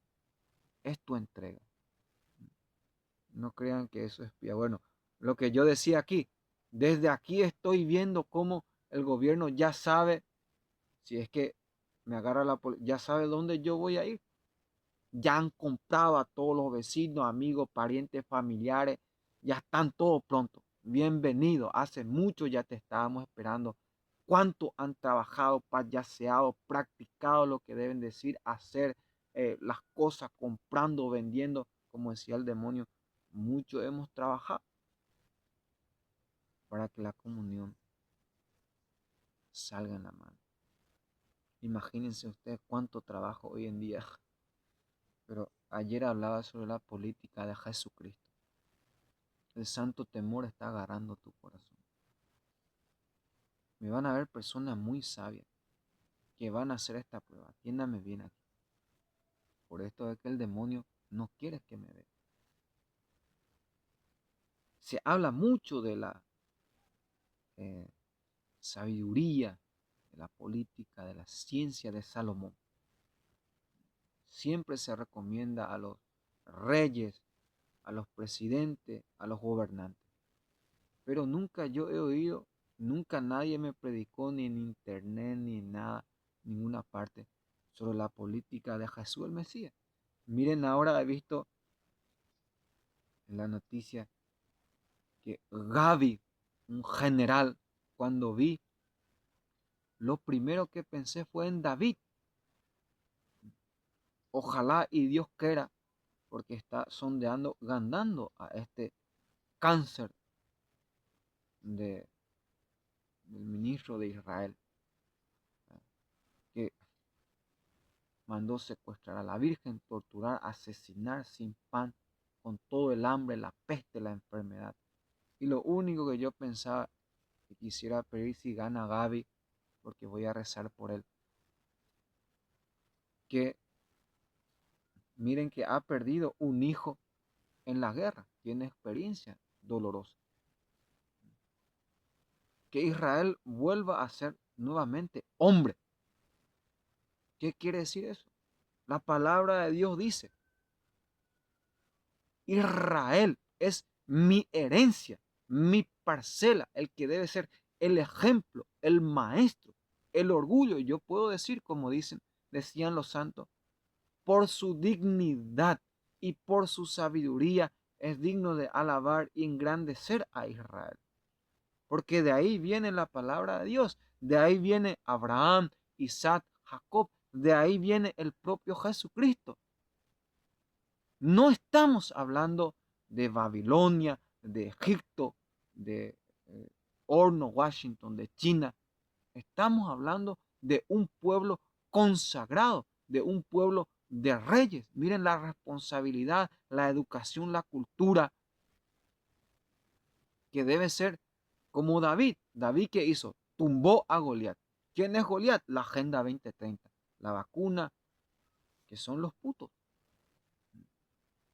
es tu entrega. No crean que eso es espía. Bueno, lo que yo decía aquí, desde aquí estoy viendo cómo el gobierno ya sabe, si es que me agarra la policía, ya sabe dónde yo voy a ir. Ya han comprado a todos los vecinos, amigos, parientes, familiares, ya están todos prontos. Bienvenido, hace mucho ya te estábamos esperando. ¿Cuánto han trabajado, payaseado, practicado lo que deben decir, hacer las cosas, comprando, vendiendo, como decía el demonio? Mucho hemos trabajado para que la comunión salga en la mano. Imagínense ustedes cuánto trabajo hoy en día. Pero ayer hablaba sobre la política de Jesucristo. El santo temor está agarrando tu corazón. Me van a ver personas muy sabias que van a hacer esta prueba. Atiéndame bien aquí. Por esto es que el demonio no quiere que me vea. Se habla mucho de la eh, sabiduría, de la política, de la ciencia de Salomón. Siempre se recomienda a los reyes, a los presidentes, a los gobernantes. Pero nunca yo he oído, nunca nadie me predicó ni en internet ni en nada, ninguna parte, sobre la política de Jesús el Mesías. Miren, ahora he visto en la noticia que Gaby, un general, cuando vi, lo primero que pensé fue en David. Ojalá y Dios quiera, porque está sondeando, ganando a este cáncer de, del ministro de Israel, que mandó secuestrar a la Virgen, torturar, asesinar sin pan, con todo el hambre, la peste, la enfermedad. Y lo único que yo pensaba que quisiera pedir si gana Gaby, porque voy a rezar por él, que miren que ha perdido un hijo en la guerra, tiene experiencia dolorosa. Que Israel vuelva a ser nuevamente hombre. ¿Qué quiere decir eso? La palabra de Dios dice, Israel es mi herencia, mi parcela, el que debe ser el ejemplo, el maestro, el orgullo. Yo puedo decir, como decían los santos, por su dignidad y por su sabiduría es digno de alabar y engrandecer a Israel. Porque de ahí viene la palabra de Dios, de ahí viene Abraham, Isaac, Jacob, de ahí viene el propio Jesucristo. No estamos hablando de Babilonia, de Egipto, de Horno, Washington, de China. Estamos hablando de un pueblo consagrado, de un pueblo de reyes. Miren la responsabilidad, la educación, la cultura que debe ser como David. David, ¿qué hizo? Tumbó a Goliat. ¿Quién es Goliat? La Agenda 2030. La vacuna, que son los putos.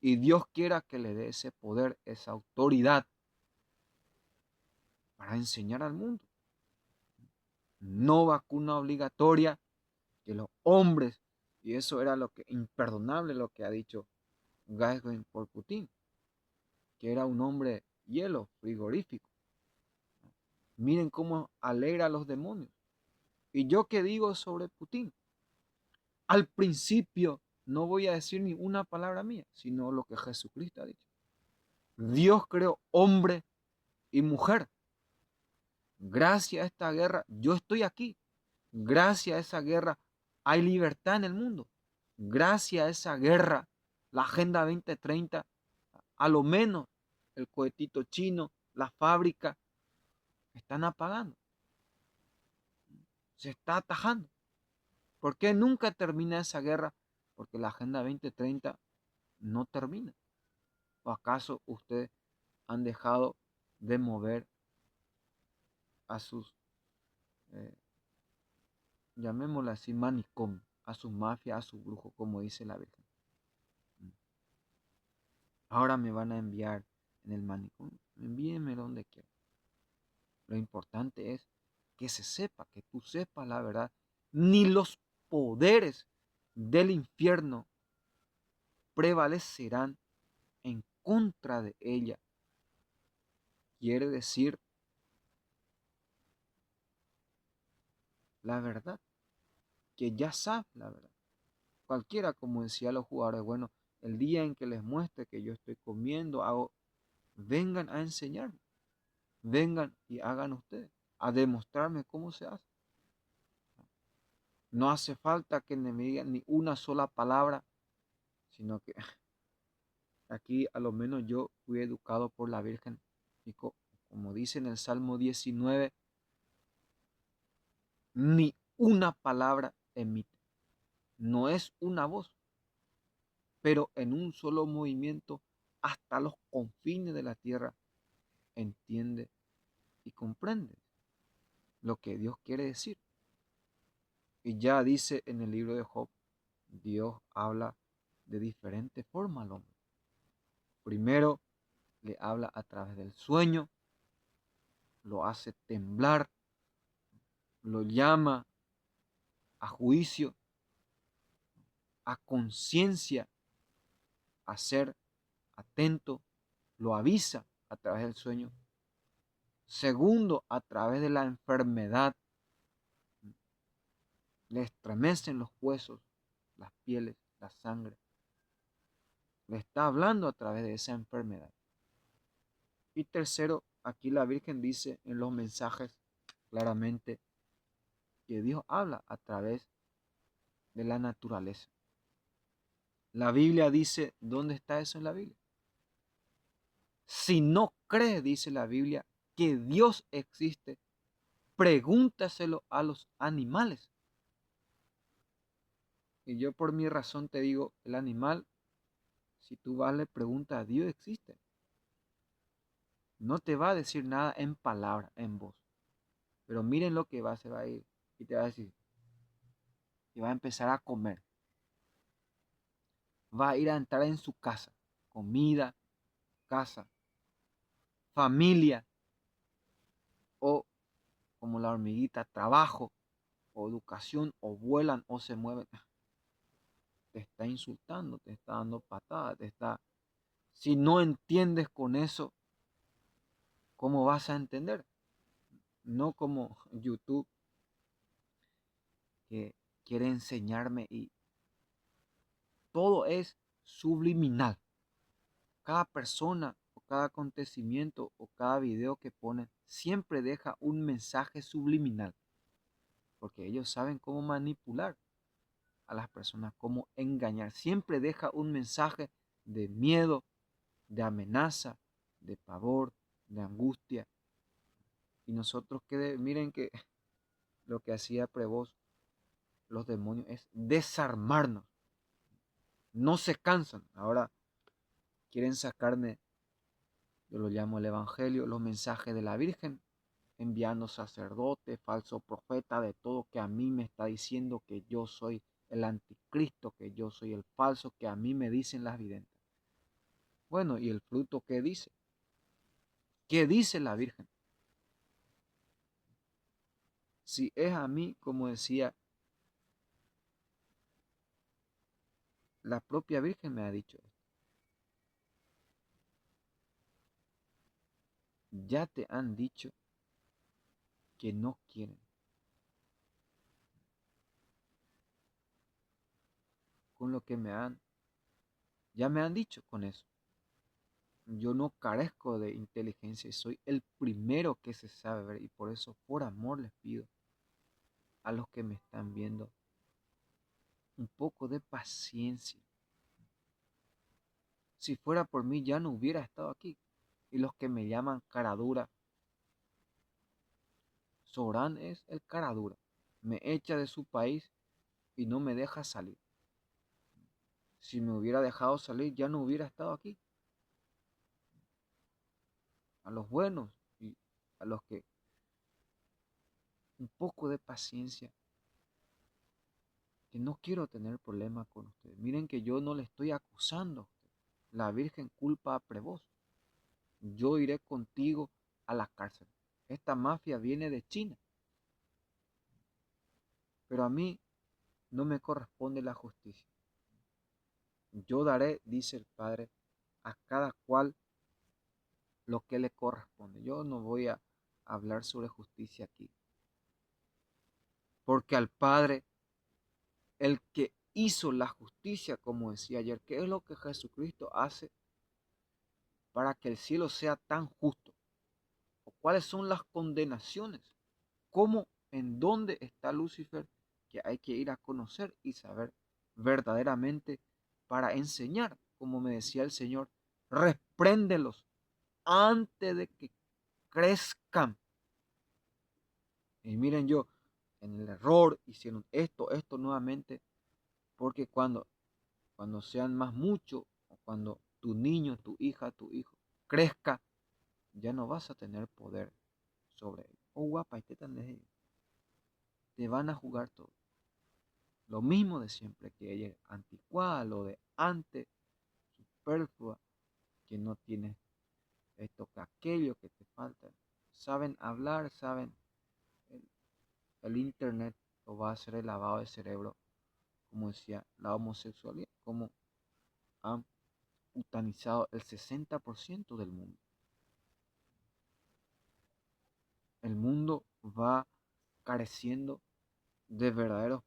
Y Dios quiera que le dé ese poder, esa autoridad para enseñar al mundo. No vacuna obligatoria, que los hombres, y eso era lo que imperdonable lo que ha dicho Gagarin por Putin, que era un hombre hielo, frigorífico. Miren cómo alegra a los demonios. ¿Y yo qué digo sobre Putin? Al principio no voy a decir ni una palabra mía, sino lo que Jesucristo ha dicho. Dios creó hombre y mujer. Gracias a esta guerra, yo estoy aquí. Gracias a esa guerra, hay libertad en el mundo. Gracias a esa guerra, la Agenda 2030, a lo menos el cohetito chino, la fábrica, están apagando. Se está atajando. ¿Por qué nunca termina esa guerra? Porque la Agenda 2030 no termina. ¿O acaso ustedes han dejado de mover a sus, eh, llamémoslo así, manicomio, a sus mafias, a sus brujos, como dice la Virgen? Ahora me van a enviar en el manicomio, envíenme donde quieran. Lo importante es que se sepa, que tú sepas la verdad. Ni los poderes del infierno prevalecerán en contra de ella. Quiere decir la verdad, que ya sabes la verdad. Cualquiera, como decía los jugadores, bueno, el día en que les muestre que yo estoy comiendo, vengan a enseñarme, vengan y hagan ustedes, a demostrarme cómo se hace. No hace falta que me digan ni una sola palabra, sino que aquí a lo menos yo fui educado por la Virgen y como dice en el Salmo 19, ni una palabra emite. No es una voz, pero en un solo movimiento hasta los confines de la tierra entiende y comprende lo que Dios quiere decir. Y ya dice en el libro de Job, Dios habla de diferente forma al hombre. Primero le habla a través del sueño, lo hace temblar, lo llama a juicio, a conciencia, a ser atento, lo avisa a través del sueño. Segundo, a través de la enfermedad, le estremecen los huesos, las pieles, la sangre. Le está hablando a través de esa enfermedad. Y tercero, aquí la Virgen dice en los mensajes claramente que Dios habla a través de la naturaleza. La Biblia dice, ¿dónde está eso en la Biblia? Si no cree, dice la Biblia, que Dios existe, pregúntaselo a los animales. Y yo por mi razón te digo, el animal, si tú vas le preguntas a Dios existe. No te va a decir nada en palabra, en voz. Pero miren lo que se va a ir y te va a decir, y va a empezar a comer. Va a ir a entrar en su casa, comida, casa, familia, o como la hormiguita, trabajo, o educación, o vuelan, o se mueven. Te está insultando, te está dando patadas, te está... Si no entiendes con eso, ¿cómo vas a entender? No como YouTube, que quiere enseñarme y todo es subliminal. Cada persona o cada acontecimiento o cada video que ponen siempre deja un mensaje subliminal, porque ellos saben cómo manipular a las personas, cómo engañar. Siempre deja un mensaje de miedo, de amenaza, de pavor, de angustia. Y nosotros miren que lo que hacía Prevost, los demonios, es desarmarnos. No se cansan. Ahora quieren sacarme, yo lo llamo el Evangelio, los mensajes de la Virgen, enviando sacerdote, falso profeta, de todo que a mí me está diciendo que yo soy el anticristo, que yo soy el falso, que a mí me dicen las videntes. Bueno, ¿y el fruto qué dice? ¿Qué dice la Virgen? Si es a mí, como decía, la propia Virgen me ha dicho esto. Ya te han dicho que no quieren. Con lo que ya me han dicho con eso. Yo no carezco de inteligencia y soy el primero que se sabe ver. Y por eso, por amor, les pido a los que me están viendo un poco de paciencia. Si fuera por mí, ya no hubiera estado aquí. Y los que me llaman cara dura, Során es el cara dura. Me echa de su país y no me deja salir. Si me hubiera dejado salir, ya no hubiera estado aquí. A los buenos y a los que un poco de paciencia, que no quiero tener problemas con ustedes. Miren que yo no le estoy acusando a usted. La Virgen culpa a Prevost. yo iré contigo a la cárcel. Esta mafia viene de China, pero a mí no me corresponde la justicia. Yo daré, dice el Padre, a cada cual lo que le corresponde. Yo no voy a hablar sobre justicia aquí, porque al Padre, el que hizo la justicia, como decía ayer, ¿qué es lo que Jesucristo hace para que el cielo sea tan justo? ¿O cuáles son las condenaciones? ¿Cómo, en dónde está Lucifer? Que hay que ir a conocer y saber verdaderamente para enseñar, como me decía el Señor, repréndelos antes de que crezcan. Y miren, yo en el error hicieron esto nuevamente, porque cuando sean más muchos, o cuando tu niño, tu hija, tu hijo crezca, ya no vas a tener poder sobre él. Oh, guapa, y te van a jugar todo. Lo mismo de siempre, que ella es anticuada, lo de antes, superflua, que no tienes esto que aquello que te falta. Saben hablar, saben, el, el internet lo va a hacer el lavado de cerebro, como decía, la homosexualidad, como han utanizado el 60% del mundo. El mundo va careciendo de verdaderos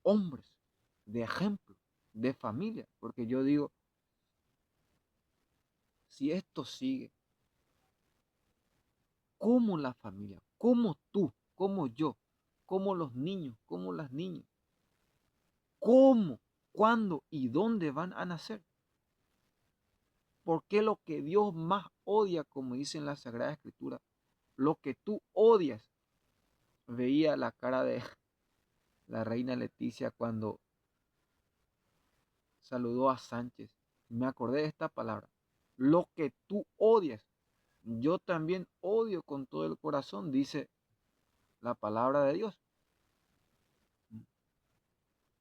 hombres, de ejemplo, de familia, porque yo digo, si esto sigue, ¿cómo la familia, cómo tú, cómo yo, cómo los niños, cómo las niñas, cómo, cuándo y dónde van a nacer? Porque lo que Dios más odia, como dice en la Sagrada Escritura, lo que tú odias, veía la cara de la reina Leticia cuando saludó a Sánchez. Me acordé de esta palabra. Lo que tú odias, yo también odio con todo el corazón, dice la palabra de Dios.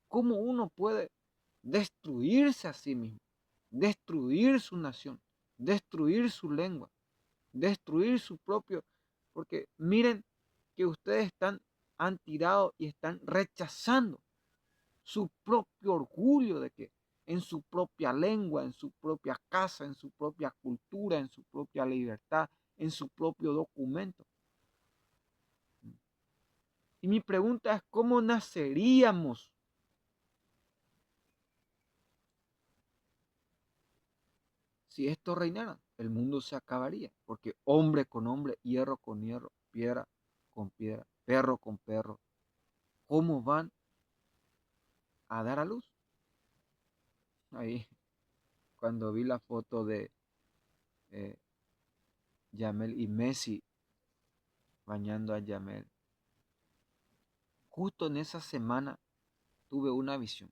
¿Cómo uno puede destruirse a sí mismo, destruir su nación, destruir su lengua, destruir su propio? Porque miren que ustedes han tirado y están rechazando su propio orgullo de que en su propia lengua, en su propia casa, en su propia cultura, en su propia libertad, en su propio documento. Y mi pregunta es, ¿cómo naceríamos si esto reinara? El mundo se acabaría, porque hombre con hombre, hierro con hierro, piedra con piedra, perro con perro, ¿cómo van a dar a luz? Ahí, cuando vi la foto de eh, Yamel y Messi bañando a Yamel, justo en esa semana tuve una visión.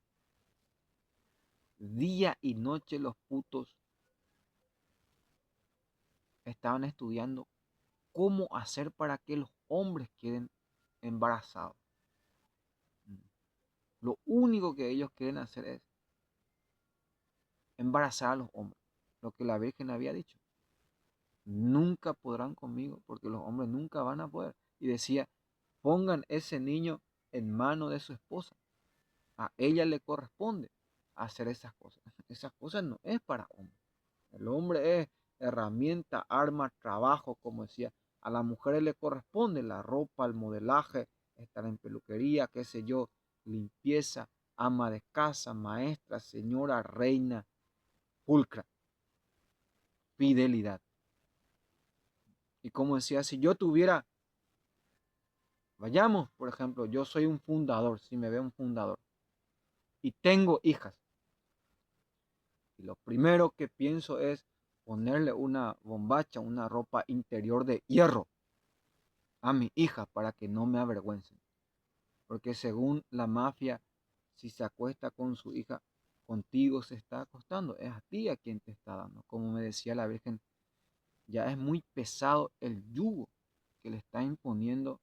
Día y noche los putos estaban estudiando cómo hacer para que los hombres queden embarazados. Lo único que ellos quieren hacer es embarazar a los hombres. Lo que la Virgen había dicho. Nunca podrán conmigo porque los hombres nunca van a poder. Y decía, pongan ese niño en mano de su esposa. A ella le corresponde hacer esas cosas. Esas cosas no es para hombres. El hombre es herramienta, arma, trabajo, como decía. A las mujeres le corresponde la ropa, el modelaje, estar en peluquería, qué sé yo, limpieza, ama de casa, maestra, señora, reina, pulcra, fidelidad. Y como decía, si yo tuviera, vayamos, por ejemplo, yo soy un fundador, si me ve un fundador, y tengo hijas, y lo primero que pienso es ponerle una bombacha, una ropa interior de hierro a mi hija para que no me avergüencen. Porque según la mafia, si se acuesta con su hija, contigo se está acostando. Es a ti a quien te está dando. Como me decía la Virgen, ya es muy pesado el yugo que le está imponiendo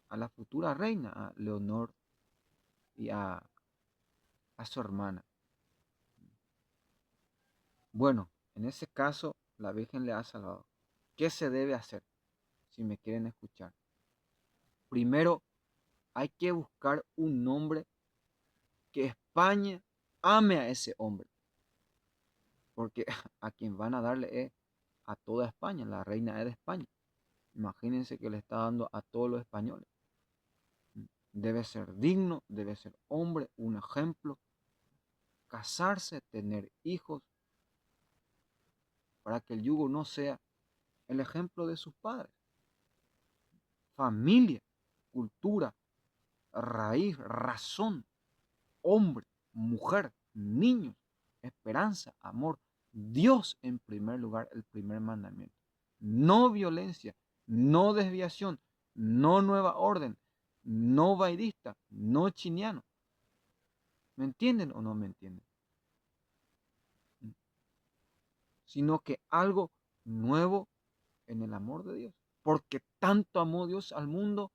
a la futura reina, a Leonor y a su hermana. Bueno, en ese caso, la Virgen le ha salvado. ¿qué se debe hacer? Si me quieren escuchar. Primero, hay que buscar un nombre que España ame a ese hombre. Porque a quien van a darle es a toda España. La reina es de España. Imagínense que le está dando a todos los españoles. Debe ser digno, debe ser hombre, un ejemplo. Casarse, tener hijos, para que el yugo no sea el ejemplo de sus padres. Familia, cultura, raíz, razón, hombre, mujer, niños, esperanza, amor. Dios en primer lugar, el primer mandamiento. No violencia, no desviación, no nueva orden, no vaidista, no chiniano. ¿Me entienden o no me entienden? Sino que algo nuevo en el amor de Dios. Porque tanto amó Dios al mundo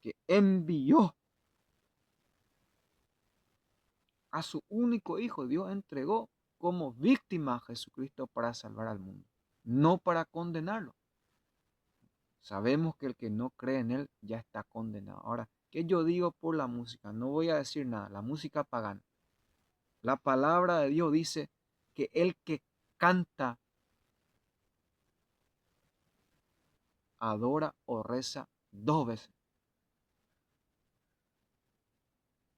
que envió a su único hijo. Dios entregó como víctima a Jesucristo para salvar al mundo, no para condenarlo. Sabemos que el que no cree en él ya está condenado. Ahora, ¿qué yo digo por la música? No voy a decir nada, la música pagana. La palabra de Dios dice que el que canta, adora o reza 2 veces.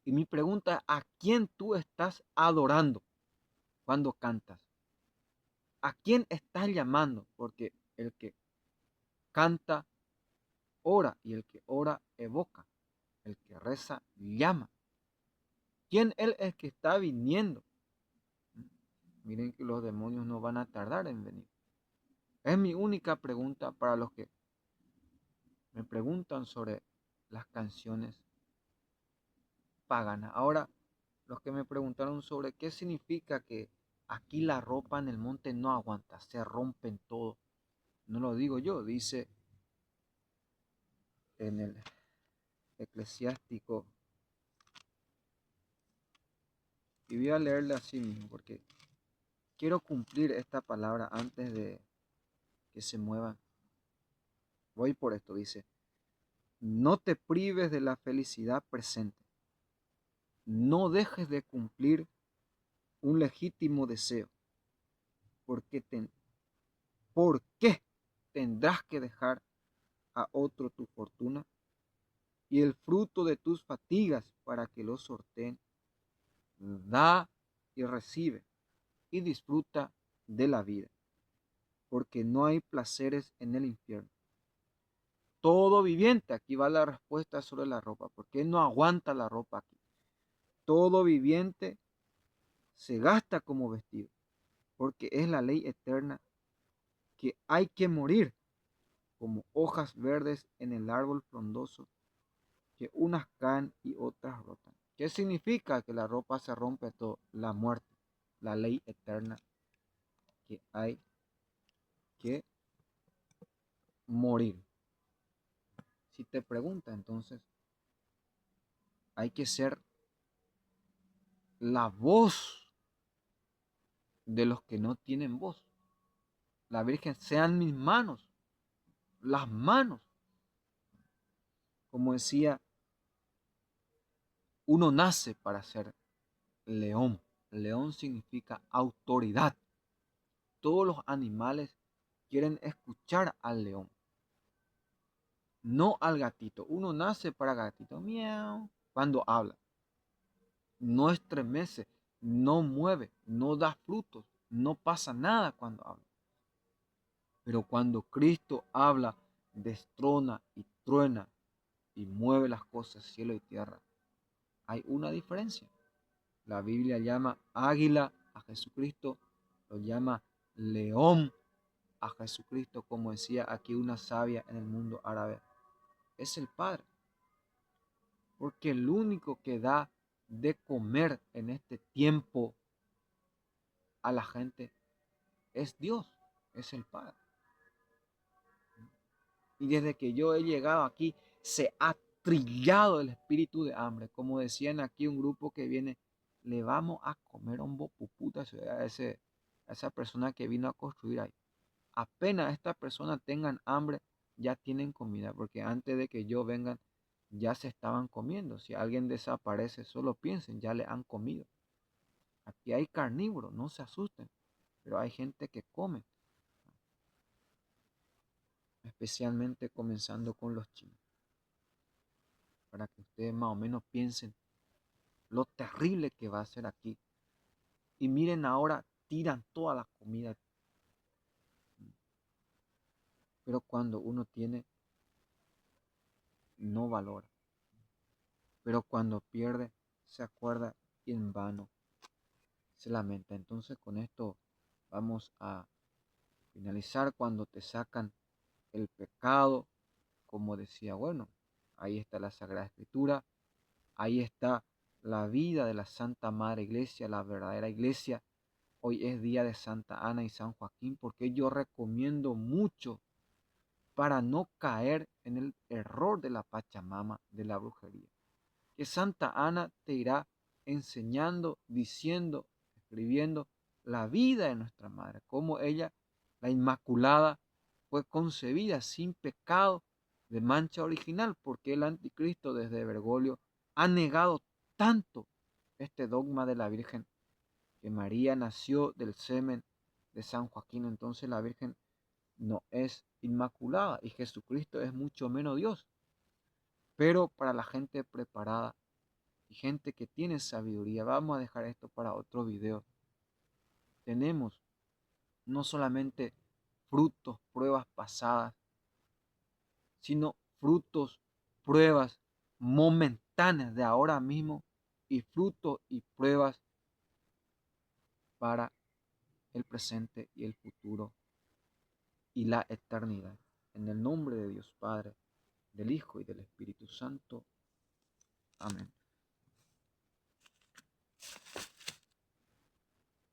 Y mi pregunta es, ¿a quién tú estás adorando cuando cantas? ¿A quién estás llamando? Porque el que canta, ora, y el que ora, evoca. El que reza, llama. ¿Quién es el que está viniendo? Miren que los demonios no van a tardar en venir. Es mi única pregunta para los que me preguntan sobre las canciones paganas. Ahora, los que me preguntaron sobre qué significa que aquí la ropa en el monte no aguanta, se rompen todo. No lo digo yo, dice en el Eclesiástico. Y voy a leerle así mismo porque quiero cumplir esta palabra antes de que se mueva. Voy por esto, dice. No te prives de la felicidad presente. No dejes de cumplir un legítimo deseo. Porque ¿por qué tendrás que dejar a otro tu fortuna y el fruto de tus fatigas para que lo sorteen? Da y recibe y disfruta de la vida, porque no hay placeres en el infierno. Todo viviente, aquí va la respuesta sobre la ropa, porque no aguanta la ropa aquí. Todo viviente se gasta como vestido, porque es la ley eterna que hay que morir como hojas verdes en el árbol frondoso, que unas caen y otras rotan. ¿Qué significa que la ropa se rompe todo? La muerte, la ley eterna que hay que morir. Si te pregunta, entonces, hay que ser la voz de los que no tienen voz. La Virgen, sean mis manos, las manos. Como decía, uno nace para ser león. León significa autoridad. Todos los animales quieren escuchar al león, no al gatito. Uno nace para gatito, miau, cuando habla. No estremece, no mueve, no da frutos, no pasa nada cuando habla. Pero cuando Cristo habla, destrona y truena y mueve las cosas, cielo y tierra. Hay una diferencia. La Biblia llama águila a Jesucristo, lo llama león a Jesucristo, como decía aquí una sabia en el mundo árabe. Es el Padre. Porque el único que da de comer en este tiempo a la gente es Dios, es el Padre. Y desde que yo he llegado aquí, se ha trillado el espíritu de hambre. Como decían aquí un grupo que viene, le vamos a comer un bopuputa a esa persona que vino a construir ahí. apenas estas personas tengan hambre, ya tienen comida, porque antes de que yo vengan, ya se estaban comiendo. Si alguien desaparece, solo piensen, ya le han comido. Aquí hay carnívoros, no se asusten, pero hay gente que come, especialmente comenzando con los chinos, para que ustedes más o menos piensen lo terrible que va a ser aquí. Y miren ahora, tiran toda la comida. Pero cuando uno tiene, no valora. Pero cuando pierde, se acuerda y en vano se lamenta. Entonces con esto vamos a finalizar. Cuando te sacan el pecado, como decía, bueno, ahí está la Sagrada Escritura, ahí está la vida de la Santa Madre Iglesia, la verdadera iglesia. Hoy es día de Santa Ana y San Joaquín, porque yo recomiendo mucho para no caer en el error de la Pachamama, de la brujería. Que Santa Ana te irá enseñando, diciendo, escribiendo la vida de nuestra Madre, cómo ella, la Inmaculada, fue concebida sin pecado de mancha original, porque el anticristo desde Bergoglio ha negado tanto este dogma de la Virgen, que María nació del semen de San Joaquín. Entonces la Virgen no es inmaculada y Jesucristo es mucho menos Dios. Pero para la gente preparada y gente que tiene sabiduría, vamos a dejar esto para otro video. Tenemos no solamente frutos, pruebas pasadas, sino frutos, pruebas momentáneas de ahora mismo y frutos y pruebas para el presente y el futuro y la eternidad. En el nombre de Dios Padre, del Hijo y del Espíritu Santo. Amén.